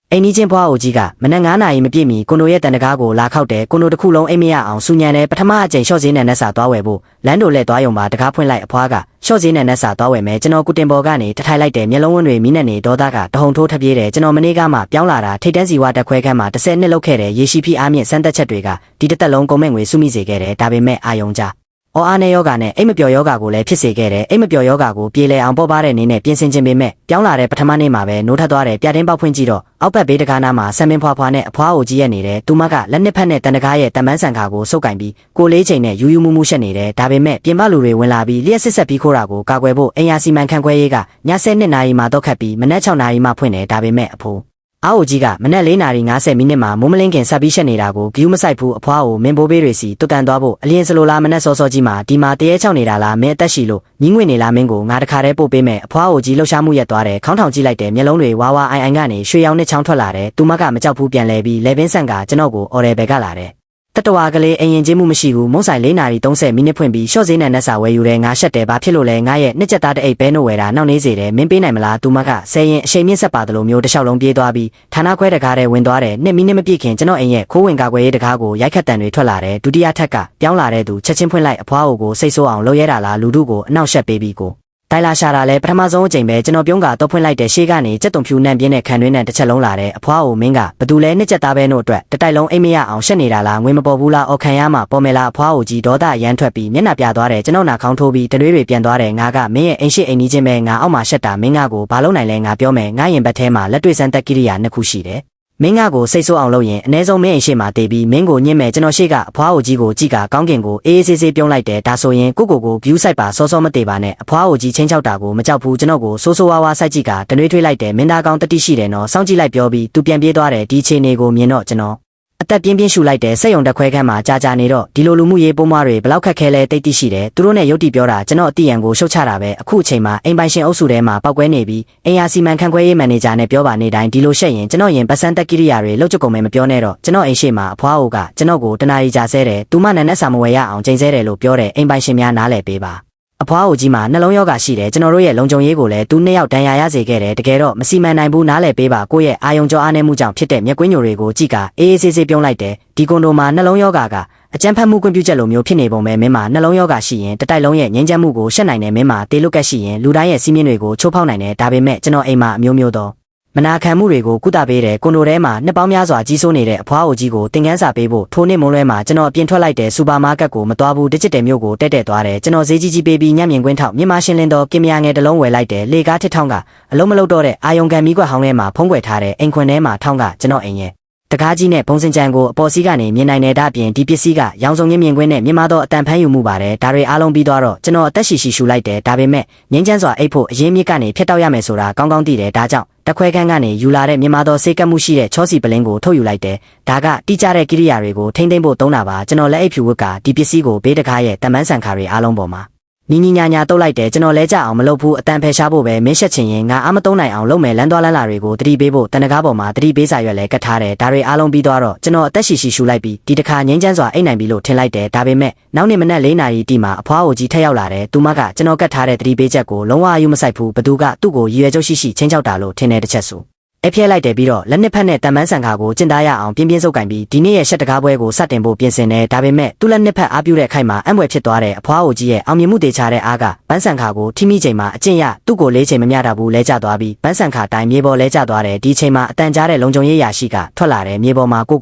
အိမ်နီးချင်းဘွားအိုကြီးကမနက်9 နာရီမပြည့်မီကိုနိုရဲ့တန်တကားကိုလာခောက်တယ်ကိုနိုတစ်ခုလုံးအိမ်မရအောင်စူညံတယ်ပထမအကြိမ်ရှော့ဈေးနဲ့နှက်စာသွားဝယ်ဖို့လမ်းတို့လဲသွားရုံမှာတကားဖွင့်လိုက်အဖွားကရှော့ဈေးနဲ့နှက်စာသွားဝယ်မယ်ကျွန်တော်ကုတင်ပေါ်ကနေတထိုင်လိုက်တယ်မျက်လုံးဝန်းတွေမိနဲ့နေဒေါသကတဟုန်ထိုးထပြေးတယ်ကျွန်တော်မနေ့ကမှပြောင်းလာတာထိတ်တန်းစီဝါတက်ခွဲခန်းမှာ10နှစ်လောက်ခဲ့တယ်ရေရှိဖိအားမြင့်စမ်းသက်ချက်တွေကဒီတစ်သက်လုံးကုန်မဲ့ငွေစုမိစေခဲ့တယ်ဒါပေမဲ့အာယုံကြအော်အားနဲ့ယောဂနဲ့အိမ်မပျော်ယောဂကိုလည်းဖြစ်စေခဲ့တယ်အိမ်မပျော်ယောဂကိုပြေလဲအောင်ပေါ်ပါတဲ့နေနဲ့ပြင်ဆင်ခြင်းပေမဲ့ပြောင်းလာတဲ့ပထမနေ့မှာပဲနိုးထသွားတယ်ပြတင်းပေါက်ဖွင့်ကြည့်တော့အောက်ဘက်ဘေးတကားနားမှာဆံမင်းဖွာဖွာနဲ့အဖွားအိုကြီးရဲ့နေတယ်သူမကလက်နှစ်ဖက်နဲ့တန်တကားရဲ့တမန်းဆန်ခါကိုစုပ်ကင်ပြီးကိုလေးချိန်နဲ့ယူမှုရှက်နေတယ်ဒါပေမဲ့ပြင်ပလူတွေဝင်လာပြီးလျှက်စစ်ဆက်ပြီးခိုးတာကိုကာကွယ်ဖို့အိမ်ယာစီမံခန့်ခွဲရေးကည7နာရီမှတော့ခတ်ပြီးမနက်6နာရီမှဖွင့်တယ်ဒါပေမဲ့အဖိုးအာအိုကြီးကမနက်4 နာရီ 50 မိနစ်မှာမိုးမလင်းခင်ဆက်ပြီးရှက်နေတာကိုဂယူးမဆိုင်ဘူးအဖွားကိုမင်းဘိုးဘေးတွေစီတွတ်တန်သွားဖို့အလင်းစလိုလားမနက်စောစောကြီးမှာဒီမှာတရေချောင်းနေတာလားမင်းအသက်ရှိလို့ညီးငွေနေလားမင်းကိုငါတခါတည်းပို့ပေးမယ်အဖွားအိုကြီးလှုပ်ရှားမှုရက်သွားတယ်ခေါင်းထောင်ကြည့်လိုက်တယ်မျက်လုံးတွေဝါဝါအိုင်ကနေရွှေရောင်နဲ့ချောင်းထွက်လာတယ်သူမကမကြောက်ဘူးပြန်လဲပြီးလေပင်းဆန့်ကကျွန်တော်ကိုအော်တယ်ဘယ်ကလာတယ်တတဝါကလေးအရင်ချင်းမှုမရှိဘူးမုံဆိုင်4 နာရီ 30 မိနစ်ဖွင့်ပြီးရှော့ဈေးနဲ့နှက်စာဝယ်ယူတယ်ငါရှက်တယ်ဘာဖြစ်လို့လဲငါရဲ့နှစ်ချက်သားတအိတ်ပဲနို့ဝယ်တာနောက်နေစေတယ်မင်းပေးနိုင်မလားသူမကဆယ်ရင်အချိန်မြင့်ဆက်ပါတယ်လို့မျိုးတစ်လျှောက်လုံးပြေးသွားပြီးဌာနခွဲတကားထဲဝင်သွားတယ်2 မိနစ်မပြည့်ခင်ကျွန်တော်အိမ်ရဲ့ခိုးဝင်ကာကွယ်ရေးတကားကိုရိုက်ခတ်တန်တွေထွက်လာတယ်ဒုတိယထက်ကပြောင်းလာတဲ့သူချက်ချင်းဖွင့်လိုက်အဖွားအိုကိုစိတ်ဆိုးအောင်လှုပ်ရဲတာလားလူတို့ကိုအနောက်ရှက်ပေးပြီးကိုတိုင်လာရှာတာလဲပထမဆုံးအချိန်ပဲကျွန်တော်ပြုံးကတော့ဖွင့်လိုက်တဲ့ရှေ့ကနေကြက်တုံဖြူနှံပြင်းတဲ့ခံတွင်းနဲ့တစ်ချက်လုံးလာတယ်အဖွားအိုမင်းကဘသူလဲနှစ်ချက်သားပဲနို့အတွက်တတိုက်လုံးအိမ်မရအောင်ရှက်နေတာလားငွေမပေါ်ဘူးလားအော်ခံရမှာပေါ်မယ်လားအဖွားအိုကြီးဒေါသရမ်းထွက်ပြီးမျက်နှာပြသွားတယ်ကျွန်တော်နာခေါင်းထိုးပြီးတရွေးတွေပြန်သွားတယ်ငါကမင်းရဲ့အိမ်ရှိအိမ်ကြီးချင်းပဲငါအောက်မှာရှက်တာမင်းကကိုဘာလုံးနိုင်လဲငါပြောမယ်ငါရင်ဘက်ထဲမှာလက်တွေ့စမ်းသက်ကိရိယာ2 ခုရှိတယ်မင်းကကိုစိတ်ဆိုးအောင်လုပ်ရင်အ ਨੇ ဆုံးမင်းအိမ်ရှိမှာတေးပြီးမင်းကိုညှင်းမယ်ကျွန်တော်ရှိကအဖွားအိုကြီးကိုကြည့်ကကောင်းကင်ကိုအေးအေးဆေးပြုံးလိုက်တယ်ဒါဆိုရင်ကိုဂယူးဆိုင်ပါစောစောမတေးပါနဲ့အဖွားအိုကြီးချင်းချောက်တာကိုမကြောက်ဘူးကျွန်တော်ကိုဆိုးဆိုးဝါးဝါစိုက်ကြည့်ကတနှွေးထွေးလိုက်တယ်မင်းသားကောင်းတတိရှိတယ်နော်စောင့်ကြည့်လိုက်ပြောပြီးသူပြန်ပြေးသွားတယ်ဒီခြေနေကိုမြင်တော့ကျွန်တော်အသက်ပြင်းပြင်းရှူလိုက်တယ်စက်ယုံတက်ခွဲခန်းမှာကြာနေတော့ဒီလိုလူမှုရေးပုံမှားတွေဘလောက်ခက်ခဲလဲတိတ်တိရှိတယ်သူတို့နဲ့ရုပ်တိပြောတာကျွန်တော်အတိအယံကိုရှုတ်ချတာပဲအခုအချိန်မှာအိမ်ပိုင်ရှင်အုပ်စုထဲမှာပောက်ကွဲနေပြီးအိမ်ယာစီမံခန့်ခွဲရေးမန်နေဂျာနဲ့ပြောပါနေတိုင်းဒီလိုရှက်ရင်ကျွန်တော်ရင်ပတ်စံတက်ကိရိယာတွေလောက်ကျုပ်ကုန်မယ်မပြောနဲ့တော့ကျွန်တော်အိမ်ရှိမှာအဖွားအိုကကျွန်တော်ကိုတနာရီကြာဆဲတယ်သူမနန်းနဲ့စာမဝယ်ရအောင်ချိန်ဆဲတယ်လို့ပြောတယ်အိမ်ပိုင်ရှင်များနားလည်ပေးပါအဖွားအိုကြီးမှာနှလုံးရောဂါရှိတယ်ကျွန်တော်တို့ရဲ့လုံခြုံရေးကိုလည်းသူ2 ယောက်တန်ရာရစေခဲ့တယ်တကယ်တော့မစီမံနိုင်ဘူးနားလည်ပေးပါကိုယ့်ရဲ့အာယုံကြောအားနည်းမှုကြောင့်ဖြစ်တဲ့မျက်ကွင်းညိုတွေကိုကြည့်ကအေးအေးဆေးဆေးပြုံးလိုက်တယ်ဒီကွန်ဒိုမှာနှလုံးရောဂါကအကြမ်းဖက်မှုကွင်းပြုချက်လိုမျိုးဖြစ်နေပုံပဲမင်းမှာနှလုံးရောဂါရှိရင်တတိုက်လုံးရဲ့ငြိမ်းချမ်းမှုကိုရှက်နိုင်တယ်မင်းမှာတေလုတ်ကက်ရှိရင်လူတိုင်းရဲ့စီးမြင့်တွေကိုချိုးဖောက်နိုင်တယ်ဒါပေမဲ့ကျွန်တော်အိမ်မှာအမျိုးမျိုးတော့မနာခံမှုတွေကိုကုသပေးတယ်ကွန်ဒိုထဲမှာနှစ်ပေါင်းများစွာကြီးစိုးနေတဲ့အဖွားအိုကြီးကိုသင်ခန်းစာပေးဖို့ထိုးနှစ်မုံလွဲမှာကျွန်တော်အပြင်ထွက်လိုက်တဲ့စူပါမားကတ်ကိုမသွားဘူးဒစ်ဂျစ်တယ်မျိုးကိုတက်သွားတယ်ကျွန်တော်ဈေးကြီးပေးပြီးညံ့မြင်ကွင်းထောက်မြန်မာရှင်းလင်းတော့ကင်မရာငယ်တစ်လုံးဝယ်လိုက်တယ်လေကားတစ်ထောင်းကအလုံးမလုံးတော့တဲ့အာယုံကန်မီးကွက်ဟောင်းထဲမှာဖုံးကွယ်ထားတဲ့အိမ်ခွင်ထဲမှာထောင်းကကျွန်တော်အိမ်ရဲ့တကားကြီးနဲ့ဘုံစင်ကြံကိုအပေါ်စီးကနေမြင်နိုင်တဲ့ဒါပြင်ဒီပစ္စည်းကရောင်စုံမြင်ကွင်းနဲ့မြင်မတော့အတန်ဖန်းယူမှုပါတယ်ဒါတွေအားလုံးပြီးတော့ကျွန်တော်အသက်ရှိရှူလိုက်တယ်ဒါပေမဲ့ငင်းချမ်းစွာအိတ်ဖို့အရင်မြစ်ကနေဖျက်တောက်ရမယ်ဆိုတာကောင်းကောင်းသိတယ်ဒါကြောင့်တခွဲခန်းကနေယူလာတဲ့မြင်မတော့စေကတ်မှုရှိတဲ့ချောစီပလင်းကိုထုတ်ယူလိုက်တယ်ဒါကတိကျတဲ့ကိရိယာတွေကိုထိမ့်သိမ့်ဖို့သုံးတာပါကျွန်တော်လက်အိတ်ဖြူဝတ်ကဒီပစ္စည်းကိုဘေးတကားရဲ့တမန်းဆန်ခါတွေအားလုံးပေါ်မှာနီနီညာညာတုတ်လိုက်တယ်ကျွန်တော်လဲကြအောင်မလုပ်ဘူးအတန်ဖယ်ရှားဖို့ပဲမင်းရှက်ချင်ရင်ငါအားမသုံးနိုင်အောင်လုပ်မယ်လမ်းသွားလမ်းလာတွေကိုတတိပေးဖို့တန်တကားပေါ်မှာတတိပေးစာရွက်လဲကတ်ထားတယ်ဒါတွေအားလုံးပြီးတော့ကျွန်တော်အသက်ရှိရှူလိုက်ပြီးဒီတစ်ခါငင်းချမ်းစွာအိတ်နိုင်ပြီလို့ထင်လိုက်တယ်ဒါပေမဲ့နောက်နေ့မနက်4 နာရီတီမှာအဖွားအိုကြီးထက်ရောက်လာတယ်သူမကကျွန်တော်ကတ်ထားတဲ့တတိပေးချက်ကိုလုံးဝအယူမဆိုင်ဘူးဘသူကသူ့ကိုရည်ရွယ်ချုပ်ရှိချင်းချောက်တာလို့ထင်တဲ့တစ်ချက်ဆိုအဖျက်လိုက်တယ်ပြီးတော့လက်နှစ်ဖက်နဲ့တမန်းဆန်ခါကိုကျင်သားရအောင်ပြင်းပြင်းစုပ်ကင်ပြီးဒီနေ့ရဲ့ရှက်တကားပွဲကိုစတင်ဖို့ပြင်ဆင်တယ်ဒါပေမဲ့သူ့လက်နှစ်ဖက်အားပြုတဲ့ခိုက်မှာအံ့ဖွယ်ဖြစ်သွားတယ်အဖွားအိုကြီးရဲ့အောင်မြင်မှုတေချာတဲ့အားကပန်းဆန်ခါကိုထိမိချိန်မှာအကျင့်ရသူ့ကို၄ ချိန်မမျှတာဘူးလဲကျသွားပြီးပန်းဆန်ခါတိုင်းမြေပေါ်လဲကျသွားတယ်ဒီချိန်မှာအတန်ကြားတဲ့လုံခြုံရေးရာရှိကထွက်လာတယ်မြေပေါ်မှာကို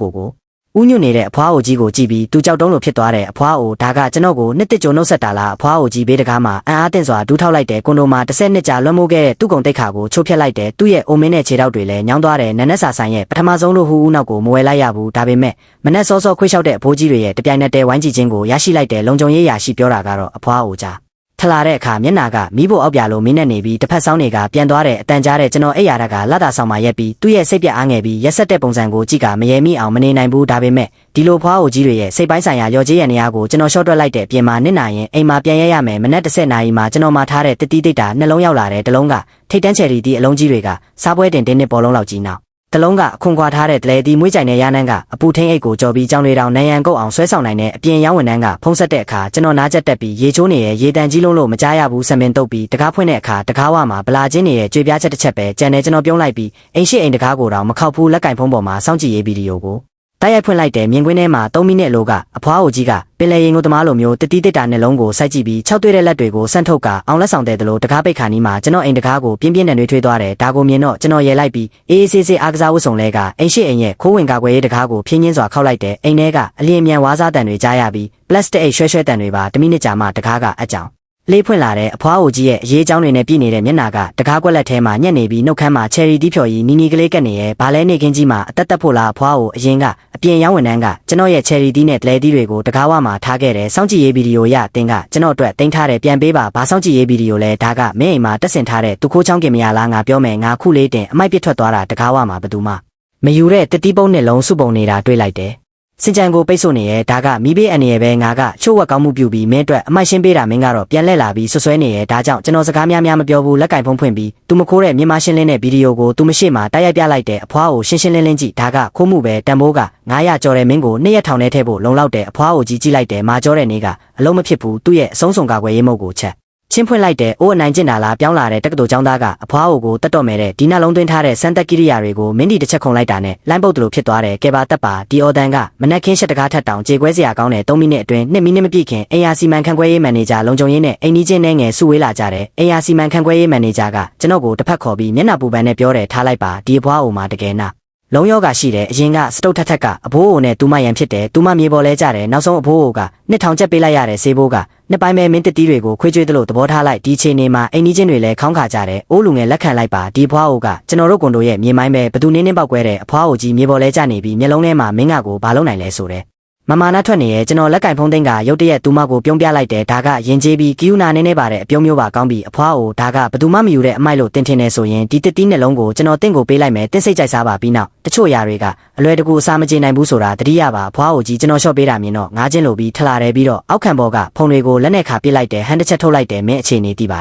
ဦးညွတ်နေတဲ့အဖွားအိုကြီးကိုကြည့်ပြီးသူကြောက်တုံးလို့ဖြစ်သွားတယ်အဖွားအိုဒါကကျွန်တော်ကိုနှစ်တစ်ကြိုနှုတ်ဆက်တာလားအဖွားအိုကြီးဘေးတကားမှာအံ့အားသင့်စွာဒူးထောက်လိုက်တယ်ကွန်ဒိုမှာ10 နှစ်ကြာလွှမ်းမိုးခဲ့တဲ့သူ့ကုံတိတ်ခါကိုချိုးဖျက်လိုက်တယ်သူ့ရဲ့အိုမင်းနဲ့ခြေထောက်တွေလည်းညောင်းသွားတယ်နန်းနက်စာဆိုင်ရဲ့ပထမဆုံးလို့ဟူနောက်ကိုမဝယ်လိုက်ရဘူးဒါပေမဲ့မနက်စောစောခွေးလျှောက်တဲ့အဖိုးကြီးတွေရဲ့တပြိုင်နက်တည်းဝိုင်းကြည့်ခြင်းကိုရရှိလိုက်တယ်လုံခြုံရေးရာရှိပြောတာကတော့အဖွားအိုကြားထလာတဲ့အခါမျက်နာကမီးဖို့အောက်ပြလို့မင်းနဲ့နေပြီးတစ်ဖက်ဆောင်တွေကပြန်သွားတဲ့အတန်ကြားတဲ့ကျွန်တော်အိယာရကလာတာဆောင်မှာရက်ပြီးသူ့ရဲ့စိတ်ပြအားငယ်ပြီးရက်ဆက်တဲ့ပုံစံကိုကြည့်ကမရေမိအောင်မနေနိုင်ဘူးဒါပေမဲ့ဒီလိုဖွားအိုကြီးတွေရဲ့စိတ်ပိုင်းဆိုင်ရာရော်ကြေးရန်နေရာကိုကျွန်တော်ရှော့တွက်လိုက်တဲ့အပြင်မှာနစ်နာရင်အိမ်မှာပြန်ရမယ်မနက်10 နာရီမှာကျွန်တော်မှာထားတဲ့တတိတိတ်တာနှလုံးရောက်လာတဲ့တလုံးကထိတ်တန်းချယ်ရီတီအလုံးကြီးတွေကစားပွဲတင်တင်းနဲ့ပေါ်လုံးလောက်ကြီးနောက် တလုံးကအခွန်ခွာထားတဲ့တလဲဒီမွေးကြိုင်တဲ့ရနန်းကအပူထင်းအိတ်ကိုကြော်ပြီးကြောင်တွေတောင်နန်ရန်ကုတ်အောင်ဆွဲဆောင်နိုင်တဲ့အပြင်ရောင်းဝန်ထမ်းကဖုံးဆက်တဲ့အခါကျွန်တော်နားကျက်တက်ပြီးရေချိုးနေရဲ့ရေတန်ကြီးလုံးလို့မကြားရဘူးဆံပင်တုပ်ပြီးတကားဖွင့်တဲ့အခါတကားဝမှာဗလာချင်းနေရဲ့ကြွေပြားချက်တစ်ချက်ပဲကြံနေကျွန်တော်ပြုံးလိုက်ပြီးအိမ်ရှိအိမ်တကားကိုတောင်မခောက်ဘူးလက်ကင်ဖုံးပေါ်မှာစောင့်ကြည့်ရေးဗီဒီယိုကိုတိုက်ရိုက်ဖွင့်လိုက်တဲ့မြင်ကွင်းထဲမှာ3မိနစ်လိုကအဖွားအိုကြီးကပင်လယ်ရင်ကိုသမားလိုမျိုးတတိတစ်တာနှလုံးကိုစိုက်ကြည့်ပြီး6တွေ့တဲ့လက်တွေကိုဆန့်ထုတ်ကအောင်လက်ဆောင်တဲ့တယ်လို့တကားပိတ်ခါနီးမှာကျွန်တော်အိမ်တကားကိုပြင်းပြင်းနဲ့နှွေးထွေးသွားတယ်ဒါကိုမြင်တော့ကျွန်တော်ရဲလိုက်ပြီးအေးအေးဆေးဆေးအားကစားဝတ်စုံလဲကအိမ်ရှိအိမ်ရဲ့ခိုးဝင်ကာကွယ်ရေးတကားကိုဖြင်းချင်းစွာခောက်လိုက်တဲ့အိမ်ထဲကအလျင်မြန်ဝါးစားတန်တွေကြားရပြီးပလတ်စတစ်အိတ်ရွှဲရွှဲတန်တွေပါ10မိနစ်ကြာမှတကားကအကြောင်လေးဖွင့်လာတဲ့အဖွားအိုကြီးရဲ့အရေးအကြောင်းတွေနဲ့ပြည့်နေတဲ့မျက်နှာကတကားကွက်လက်ထဲမှာညက်နေပြီးနှုတ်ခမ်းမှာချယ်ရီတီးဖြော်ရီနီနီကလေးကက်နေရဲ့ဘာလဲနေခင်းကြီးမှာအသက်သက်ဖို့လားအဖွားအိုအရင်ကအပြင်ရောင်းဝန်ထမ်းကကျွန်တော်ရဲ့ချယ်ရီတီးနဲ့တလဲတီးတွေကိုတကားဝမှာထားခဲ့တယ်စောင့်ကြည့်ရေးဗီဒီယိုရအတင်းကကျွန်တော်အတွက်တင်ထားတယ်ပြန်ပေးပါဘာစောင့်ကြည့်ရေးဗီဒီယိုလဲဒါကမင်းအိမ်မှာတက်ဆင်ထားတဲ့သူခိုးချောင်းကင်မရာလားငါပြောမယ်ငါခုလေးတင်အမိုက်ပစ်ထွက်သွားတာတကားဝမှာဘယ်သူမှမယူတဲ့တတိပုံးနဲ့လုံးစုပုံနေတာတွေ့လိုက်တယ်စင်ကြံကိုပိတ်ဆို့နေရဲ့ဒါကမိဘေးအနေနဲ့ပဲငါကချို့ဝက်ကောင်းမှုပြုပြီးမင်းအတွက်အမိုက်ရှင်းပေးတာမင်းကတော့ပြန်လှည့်လာပြီးဆွဆွဲနေရဲ့ဒါကြောင့်ကျွန်တော်စကားများများမပြောဘူးလက်ကင်ဖုံးဖွင့်ပြီးသူမခိုးတဲ့မြန်မာရှင်းလင်းတဲ့ဗီဒီယိုကိုသူမရှိမှတိုက်ရိုက်ပြလိုက်တဲ့အဖွားကိုရှင်းရှင်းလင်းလင်းကြည့်ဒါကခိုးမှုပဲတန်ဖိုးက900ကျော်တဲ့မင်းကို2ရက်ထောင်ထဲထည့်ဖို့လုံလောက်တဲ့အဖွားကိုကြီးကြည့်လိုက်တယ်မာကျော်တဲ့နေ့ကအလုံးမဖြစ်ဘူးသူ့ရဲ့အဆုံးစုံကာကွယ်ရေးမုတ်ကိုချက်ချင်းဖွင့်လိုက်တဲ့အိုးအနိုင်ကျင့်တာလားပြောင်းလာတဲ့တက္ကသိုလ်ကျောင်းသားကအဖွားအိုကိုတတ်တော့မယ်တဲ့ဒီနှလုံးသွင်းထားတဲ့စမ်းသက်ကိရိယာတွေကိုမင်းဒီတစ်ချက်ခုံလိုက်တာနဲ့လိုင်းပုတ်တူလိုဖြစ်သွားတယ်ကဲပါတက်ပါဒီအော်တန်ကမနက်ခင်းရှက်တကားထက်တောင်ကြေကွဲစရာကောင်းတဲ့3မိနစ်အတွင်း2မိနစ်မပြည့်ခင်အိမ်ယာစီမံခန့်ခွဲရေးမန်နေဂျာလုံခြုံရေးနဲ့အိမ်နီးချင်းနဲ့ငယ်စုဝေးလာကြတယ်အိမ်ယာစီမံခန့်ခွဲရေးမန်နေဂျာကကျွန်တော်ကိုတစ်ဖက်ခေါ်ပြီးမျက်နှာပူပန်နဲ့ပြောတယ်ထားလိုက်ပါဒီအဖွားအိုမှာတကယ်နာလုံးယောဂရှိတယ်အရင်ကစတုတ်ထက်ထက်ကအဘိုးအိုနဲ့တူမရန်ဖြစ်တယ်တူမမြေပေါ်လဲကြတယ်နောက်ဆုံးအဘိုးအိုက2000ကျပ်ပေးလိုက်ရတယ်ဆေးဘိုးကနှစ်ပိုင်းပဲမင်းတတိတွေကိုခွေးကြွေးသလိုသဘောထားလိုက်ဒီချိန်နေမှာအိမ်နီးချင်းတွေလည်းခေါင်းခါကြတယ်အိုးလူငယ်လက်ခံလိုက်ပါဒီဖွားအိုကကျွန်တော်တို့ကွန်ဒိုရဲ့မြေမိုင်းပဲဘသူနင်းပေါက်ကွဲတဲ့အဖွားအိုကြီးမြေပေါ်လဲကြနေပြီးမျက်လုံးထဲမှာမင်းကကိုဘာလုပ်နိုင်လဲဆိုတဲ့မမာနာထွက်နေရဲ့ကျွန်တော်လက်ကင်ဖုံးသိန်းကရုတ်တရက်တူမကိုပြုံးပြလိုက်တယ်ဒါကရင်ကျေးပြီးကီယူနာနေနေပါတဲ့အပြုံးမျိုးပါကောင်းပြီးအဖွားအိုဒါကဘသူမှမယူတဲ့အမိုက်လို့တင်ထင်နေဆိုရင်ဒီတစ်တီးနှလုံးကိုကျွန်တော်တင့်ကိုပေးလိုက်မယ်တင်းစိတ်ကြိုက်စားပါပြီးနောက်တချို့ຢာတွေကအလွယ်တကူအစာမကျေနိုင်ဘူးဆိုတာတတိယပါအဖွားအိုကြီးကျွန်တော်ရှော့ပေးတာမြင်တော့ငားချင်းလိုပြီးထလာတယ်ပြီးတော့အောက်ခံဘောကဖုံတွေကိုလက်နဲ့ခါပစ်လိုက်တယ်ဟန်တစ်ချက်ထုတ်လိုက်တယ်မင်းအခြေအနေသိပါတ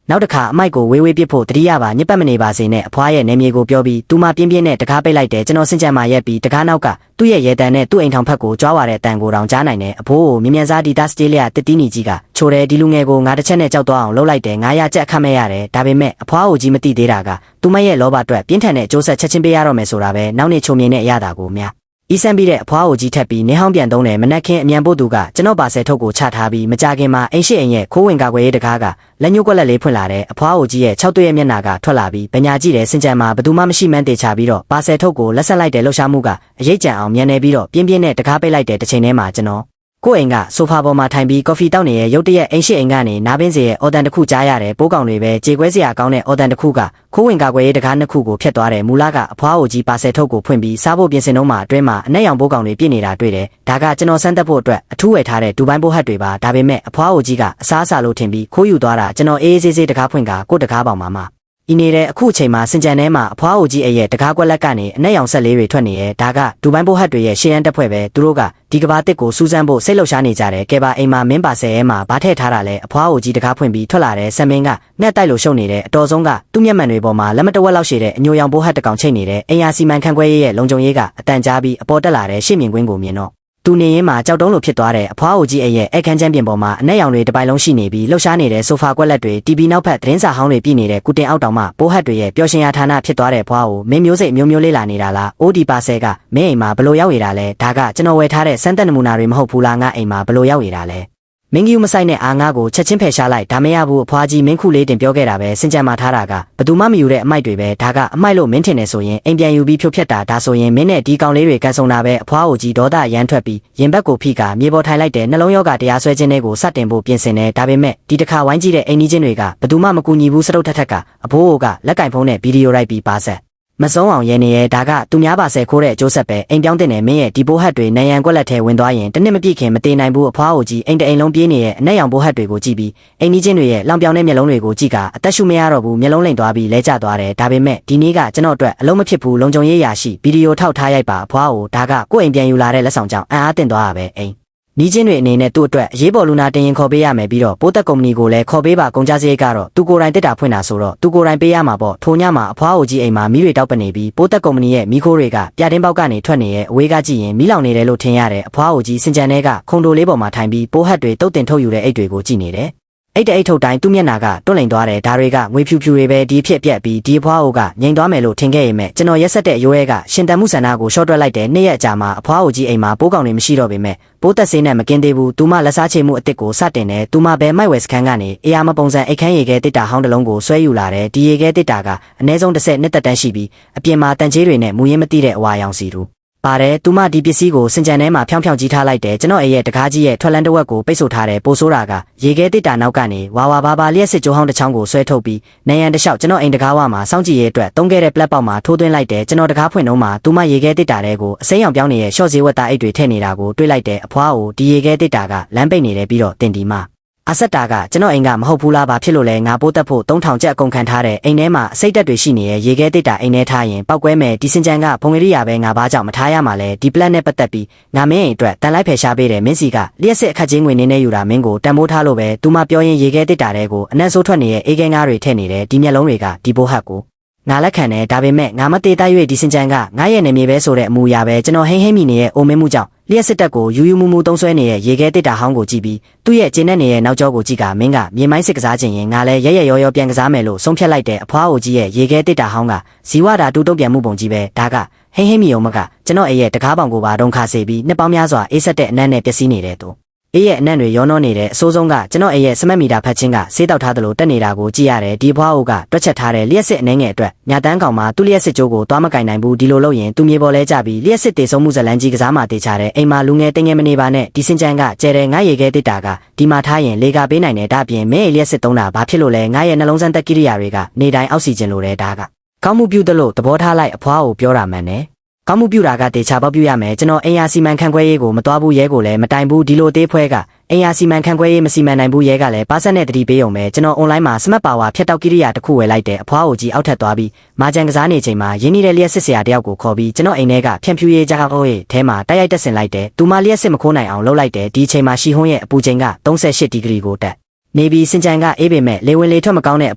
ယ်နောက်တစ်ခါအမိုက်ကိုဝေးဝေးပစ်ဖို့တတိယပါညစ်ပတ်မနေပါစေနဲ့အဖွားရဲ့နေမြေကိုပြောပြီးသူမပြင်းပြင်းနဲ့တကားပိတ်လိုက်တယ်ကျွန်တော်စင်ကြံမှာရက်ပြီးတကားနောက်ကသူ့ရဲ့ရဲတန်နဲ့သူ့အိမ်ထောင်ဖက်ကိုကြွားဝါတဲ့အတန်ကိုတောင်ကြားနိုင်တယ်အဖိုးကိုမြ мян စားဒီတာစတေးလျာတစ်တီးနီကြီးကချိုတယ်ဒီလူငယ်ကိုငါတစ်ချက်နဲ့ကြောက်သွားအောင်လှုပ်လိုက်တယ်900ကျပ်အခမဲ့ရတယ်ဒါပေမဲ့အဖွားကိုကြီးမသိသေးတာကသူမရဲ့လောဘအတွက်ပြင်းထန်တဲ့အကျိုးဆက်ချက်ချင်းပေးရတော့မယ်ဆိုတာပဲနောက်နေ့ချုံမြင်တဲ့အရာတာကိုများဤစံပြီးတဲ့အဖွားကိုကြီးထက်ပြီးနေဟောင်းပြန်သုံးတယ်မနက်ခင်းအမြန်ပို့သူကကျွန်တော်ပါဆယ်ထုတ်ကိုချထားပြီးမကြခင်မှာအိမ်ရှိအိမ်ရဲ့ခိုးဝင်ကာကွယ်ရေးတကားကလက်ညှိုးကွက်လက်လေးဖွင့်လာတယ်အဖွားကိုကြီးရဲ့6တွေ့ရဲ့မျက်နှာကထွက်လာပြီးပညာကြည့်တယ်စင်ကြံမှာဘသူမှမရှိမှန်းတေချာပြီးတော့ပါဆယ်ထုတ်ကိုလက်ဆက်လိုက်တဲ့လှုပ်ရှားမှုကအရေးကြံအောင်မြန်နေပြီးတော့ပြင်းပြင်းနဲ့တကားပိတ်လိုက်တဲ့တစ်ချိန်ထဲမှာကျွန်တော်ကိုယ့်အိမ်ကဆိုဖာပေါ်မှာထိုင်ပြီးကော်ဖီတောက်နေတဲ့ရုတ်တရက်အိမ်ရှိအိမ်ကနေနားပင်းစီရဲ့အော်တန်တစ်ခုကြားရတယ်ပိုးကောင်တွေပဲကြေကွဲစရာကောင်းတဲ့အော်တန်တစ်ခုကခိုးဝင်ကာကွယ်ရေးတကားနှစ်ခုကိုဖျက်သွားတယ်မူလကအဖွားအိုကြီးပါဆယ်ထုတ်ကိုဖွင့်ပြီးစားဖို့ပြင်ဆင်တော့မှအတွင်းမှာအနက်ရောင်ပိုးကောင်တွေပြည့်နေတာတွေ့တယ်ဒါကကျွန်တော်စမ်းသပ်ဖို့အတွက်အထူးဝယ်ထားတဲ့ဒူဘိုင်းပိုးဟတ်တွေပါဒါပေမဲ့အဖွားအိုကြီးကအစားအစာလို့ထင်ပြီးခိုးယူသွားတာကျွန်တော်အေးအေးဆေးဆေးတကားဖွင့်ကကိုယ့်တကားပေါင်မှာဤနေတဲ့အခုအချိန်မှာစင်ကြံထဲမှာအဖွားအိုကြီးရဲ့တကားကွက်လက်ကနေအနက်ရောင်ဆက်လေးတွေထွက်နေရဲ့ဒါကဒူဘိုင်းပိုးဟတ်တွေရဲ့ရှေ့ရန်တက်ဖွဲ့ပဲသူတို့ကဒီကဘာတစ်ကိုစူးစမ်းဖို့စိတ်လှုပ်ရှားနေကြတယ်ကဲပါအိမ်မှာမင်းပါဆယ်ရဲမှာဘာထည့်ထားတာလဲအဖွားအိုကြီးတကားဖွင့်ပြီးထွက်လာတဲ့ဆမ်မင်းကငှက်တိုက်လို့ရှုပ်နေတဲ့အတော်ဆုံးကသူ့မျက်မှန်တွေပေါ်မှာလက်မတဝက်လောက်ရှိတဲ့အညိုရောင်ပိုးဟတ်တကောင်ချိတ်နေတဲ့အိမ်ယာစီမံခန့်ခွဲရေးရဲ့လုံခြုံရေးကအတန်ကြားပြီးအပေါ်တက်လာတဲ့ရှေ့မြင်ကွင်းကိုမြင်တော့သူနေရင်မှာကြောက်တုံးလိုဖြစ်သွားတဲ့အဖွားအိုကြီးရဲ့အခန်းချမ်းပြင်ပေါ်မှာအနက်ရောင်တွေတစ်ပိုင်လုံးရှိနေပြီးလှုပ်ရှားနေတဲ့ဆိုဖာကွက်လက်တွေတီဗီနောက်ဖက်သတင်းစာဟောင်းတွေပြည်နေတဲ့ကုတင်အောက်တောင်မှပိုးဟတ်တွေရဲ့ပျော်ရွှင်ရာဌာနဖြစ်သွားတဲ့ဖွားကိုမင်းမျိုးစိတ်မျိုးမျိုးလေးလာနေတာလားအိုဒီပါဆယ်ကမင်းအိမ်မှာဘလို့ရောက်ရတာလဲဒါကကျွန်တော်ဝယ်ထားတဲ့စမ်းသပ်နမူနာတွေမဟုတ်ဘူးလားငါအိမ်မှာဘလို့ရောက်ရတာလဲမင်းကြီးမဆိုင်တဲ့အာငါကိုချက်ချင်းဖယ်ရှားလိုက်ဒါမရဘူးအဖွားကြီးမင်းခုလေးတင်ပြောခဲ့တာပဲစင်ကြံမှာထားတာကဘသူမှမယူတဲ့အမိုက်တွေပဲဒါကအမိုက်လို့မင်းထင်နေဆိုရင်အိမ်ပြန်ယူပြီးဖြိုဖျက်တာဒါဆိုရင်မင်းနဲ့ဒီကောင်လေးတွေကန်ဆုံတာပဲအဖွားကိုကြီးဒေါသရမ်းထွက်ပြီးရင်ဘက်ကိုဖိကမြေပေါ်ထိုင်လိုက်တဲ့နှလုံးရောဂါတရားဆွဲခြင်းတွေကိုစတင်ဖို့ပြင်ဆင်တယ်ဒါပေမဲ့ဒီတစ်ခါဝိုင်းကြည့်တဲ့အိမ်ကြီးချင်းတွေကဘသူမှမကူညီဘူးစတုတ်ထက်ကအဘိုးအိုကလက်ကင်ဖုံးနဲ့ဗီဒီယိုရိုက်ပြီးပါဆက်မစုံအောင်ရဲနေရဲဒါကသူများပါဆယ်ခိုးတဲ့အကျိုးဆက်ပဲအိမ်ပြောင်းတင်နေမင်းရဲ့ဒီဘိုးဟတ်တွေနိုင်ရန်ကွက်လက်ထဲဝင်သွားရင်တနစ်မပြည့်ခင်မတည်နိုင်ဘူးအဖွားအိုကြီးအိမ်တအိမ်လုံးပြေးနေရဲ့အနက်ရောင်ဘိုးဟတ်တွေကိုကြည့်ပြီးအိမ်ကြီးချင်းတွေရဲ့လောင်ပြောင်တဲ့မျက်လုံးတွေကိုကြည့်ကအသက်ရှူမရတော့ဘူးမျက်လုံးလိမ်သွားပြီးလဲကျသွားတယ်ဒါပေမဲ့ဒီနေ့ကကျွန်တော်အတွက်အလုံးမဖြစ်ဘူးလုံခြုံရေးရာရှိဗီဒီယိုထောက်ထားရိုက်ပါအဖွားအိုဒါကကိုယ့်အိမ်ပြန်ယူလာတဲ့လက်ဆောင်ကြောင့်အံ့အားသင့်သွားတာပဲအိမ် နီးချင်းတွေအနေနဲ့သူ့အတွက်အရေးပေါ်လူနာတင်ရင်ခေါ်ပေးရမယ်ပြီးတော့ပိုးသက်ကုမ္ပဏီကိုလည်းခေါ်ပေးပါကုန်ကြစရိတ်ကတော့သူကိုယ်တိုင်တက်တာဖွင့်တာဆိုတော့သူကိုယ်တိုင်ပေးရမှာပေါ့ထိုညမှာအဖွားအိုကြီးအိမ်မှာမီးတွေတောက်ပနေပြီးပိုးသက်ကုမ္ပဏီရဲ့မီးခိုးတွေကပြတင်းပေါက်ကနေထွက်နေရဲ့အဝေးကကြည့်ရင်မီးလောင်နေတယ်လို့ထင်ရတဲ့အဖွားအိုကြီးစင်ကြံထဲကခုံတိုလေးပေါ်မှာထိုင်ပြီးပိုးဟက်တွေတုတ်တင်ထုတ်ယူတဲ့အိတ်တွေကိုကြည့်နေတယ်အိတ်တအိတ်ထုတ်တိုင်းသူ့မျက်နှာကတွန့်လိန်သွားတယ်ဒါတွေကငွေဖြူဖြူတွေပဲဒီဖြစ်ပြက်ပြီးဒီအဖွားအိုကငြိမ်သွားမယ်လို့ထင်ခဲ့ရင်မဲ့ကျွန်တော်ရက်ဆက်တဲ့ရိုးရဲကရှင်တန်မှုဆန္ဒကိုရှော့တွက်လိုက်တဲ့နေ့ရက်အကြာမှာအဖွားအိုကြီးအိမ်မှာပိုးကောင်တွေမရှိတော့ပေမဲ့ပိုးသက်ဆေးနဲ့မကင်းသေးဘူးသူမလက်စားချေမှုအစ်စ်ကိုစတင်တယ်သူမပဲမိုက်ဝယ်စခန်းကနေအေယာမပုံစံအိတ်ခမ်းရေခဲတစ်တာဟောင်းတစ်လုံးကိုဆွဲယူလာတယ်ဒီရေခဲတစ်တာကအနည်းဆုံး10နှစ်သက်တမ်းရှိပြီးအပြင်မှာတန်ချေးတွေနဲ့မူရင်းမသိတဲ့အဝါရောင်စီတူပါတယ်သူမဒီပစ္စည်းကိုစင်ကြံထဲမှာဖြောင်းဖြောင်းကြီးထားလိုက်တယ်ကျွန်တော်ရဲ့တကားကြီးရဲ့ထွက်လန်းတစ်ဝက်ကိုပိတ်ဆို့ထားတယ်ပိုဆိုးတာကရေခဲတစ်တာနောက်ကနေဝါဝါဘာဘာလျက်စစ်ကြိုးဟောင်းတစ်ချောင်းကိုဆွဲထုတ်ပြီးနေရန်တစ်လျှောက်ကျွန်တော်အိမ်တကားဝမှာစောင့်ကြည့်ရဲအတွက်သုံးခဲ့တဲ့ပလက်ပေါက်မှာထိုးသွင်းလိုက်တယ်ကျွန်တော်တကားဖွင့်တော့မှသူမရေခဲတစ်တာတွေကိုအစိမ်းရောင်ပြောင်းနေတဲ့ရှော့ဈေးဝက်သားအိတ်တွေထည့်နေတာကိုတွေ့လိုက်တယ်အဖွားကိုဒီရေခဲတစ်တာကလမ်းပိတ်နေတယ်ပြီးတော့တင်ဒီမအဆက်တာကကျွန်တော်အိမ်ကမဟုတ်ဘူးလားဘာဖြစ်လို့လဲငါပိုးတက်ဖို့3000ကျပ်အကုန်ခံထားတဲ့အိမ်ထဲမှာအစိတ်တက်တွေရှိနေရဲ့ရေခဲတစ်တာအိမ်ထဲထားရင်ပောက်ကွဲမယ်ဒီစင်ကြံကဘုံကလေးရပဲငါဘာကြောင့်မထားရမှာလဲဒီပလက်နဲ့ပတ်သက်ပြီးငါမင်းအိမ်အတွက်တန်လိုက်ဖယ်ရှားပေးတယ်မင်းစီကလျှက်စစ်အခက်ချင်းငွေနေနေယူတာမင်းကိုတန်ဖိုးထားလို့ပဲသူမပြောရင်ရေခဲတစ်တာတွေကိုအနက်ဆိုးထွက်နေတဲ့အေးခဲငါးတွေထည့်နေတယ်ဒီမျက်လုံးတွေကဒီဘိုးဟတ်ကိုငါလက်ခံတယ်ဒါပေမဲ့ငါမသေးတိုက်၍ဒီစင်ကြံကငါရဲ့နေမြေပဲဆိုတဲ့အမူအရာပဲကျွန်တော်ဟိမ့်ဟိမ့်မိနေတဲ့အိုမင်းမှုကြောင့်လျှက်စစ်တက်ကိုယူယူမူမူသုံးဆွဲနေတဲ့ရေခဲတစ်တာဟောင်းကိုကြည့်ပြီးသူ့ရဲ့ကျင်းနဲ့နေတဲ့နောက်ကျောကိုကြည့်ကမင်းကမြေမိုင်းစစ်ကစားခြင်းရင်ငါလည်းရဲရဲရောရောပြန်ကစားမယ်လို့ဆုံးဖြတ်လိုက်တဲ့အဖွားအိုကြီးရဲ့ရေခဲတစ်တာဟောင်းကဇီဝတာတူတုံ့ပြန်မှုပုံကြီးပဲဒါကဟိမ့်ဟိမ့်မိအောင်မကကျွန်တော်ရဲ့တကားပေါင်ကိုပါဒုံခါစေပြီးနှစ်ပေါင်းများစွာအေးဆက်တဲ့အနံ့နဲ့ပျက်စီးနေတဲ့သူအေးရဲ့အနံ့တွေရောနှောနေတဲ့အဆိုးဆုံးကကျွန်တော်ရဲ့စမတ်မီတာဖတ်ခြင်းကဆေးတောက်ထားသလိုတက်နေတာကိုကြည့်ရတယ်ဒီဘွားအိုကတွက်ချက်ထားတဲ့လျှက်စစ်အနေငယ်အတွက်ညာတန်းကောင်မှာသူ့လျှက်စစ်ကြိုးကိုသွားမကင်နိုင်ဘူးဒီလိုလုပ်ရင်သူမြေပေါ်လဲကြပြီးလျှက်စစ်တေဆုံးမှုဇလန်းကြီးကစားမှတေချတယ်အိမ်မှာလူငယ်တင်ငယ်မနေပါနဲ့ဒီစင်ကြံကကျဲတယ်ငါရေခဲတစ်တာကဒီမှာထားရင်လေကပေးနိုင်တယ်ဒါပြင်မဲလျှက်စစ်သုံးတာဘာဖြစ်လို့လဲငါရဲ့နှလုံးစမ်းတက်ကိရိယာတွေကနေတိုင်းအောက်ဆီဂျင်လိုတယ်ဒါကကောင်းမှုပြုသလိုသဘောထားလိုက်အဖွားကိုပြောတာမှန်တယ်ကောင်းမှုပြုတာကတေချာပေါက်ပြုရမယ်ကျွန်တော်အိမ်ယာစီမံခန့်ခွဲရေးကိုမတော်ဘူးရဲကိုလည်းမတိုင်ဘူးဒီလိုသေးဖွဲကအိမ်ယာစီမံခန့်ခွဲရေးမစီမံနိုင်ဘူးရဲကလည်းပါဆက်နဲ့တတိပေးုံပဲကျွန်တော်အွန်လိုင်းမှာစမတ်ပါဝါဖြတ်တောက်ကိရိယာတစ်ခုဝယ်လိုက်တယ်အဖွားအိုကြီးအောက်ထပ်သွားပြီးမာဂျန်ကစားနေချိန်မှာရင်းနှီးတဲ့လျှက်စစ်ဆရာတယောက်ကိုခေါ်ပြီးကျွန်တော်အိမ်ထဲကဖြန့်ဖြူးရေးကြကားကိုထဲမှာတိုက်ရိုက်တက်ဆင်လိုက်တယ်သူမလျှက်စစ်မခိုးနိုင်အောင်လုပ်လိုက်တယ်ဒီချိန်မှာရှီဟွန်းရဲ့အပူချိန်က38ဒီဂရီကိုတက်နေပြီးစင်ကြံကအေးပေမဲ့လေဝင်လေထွက်မကောင်းတဲ့အ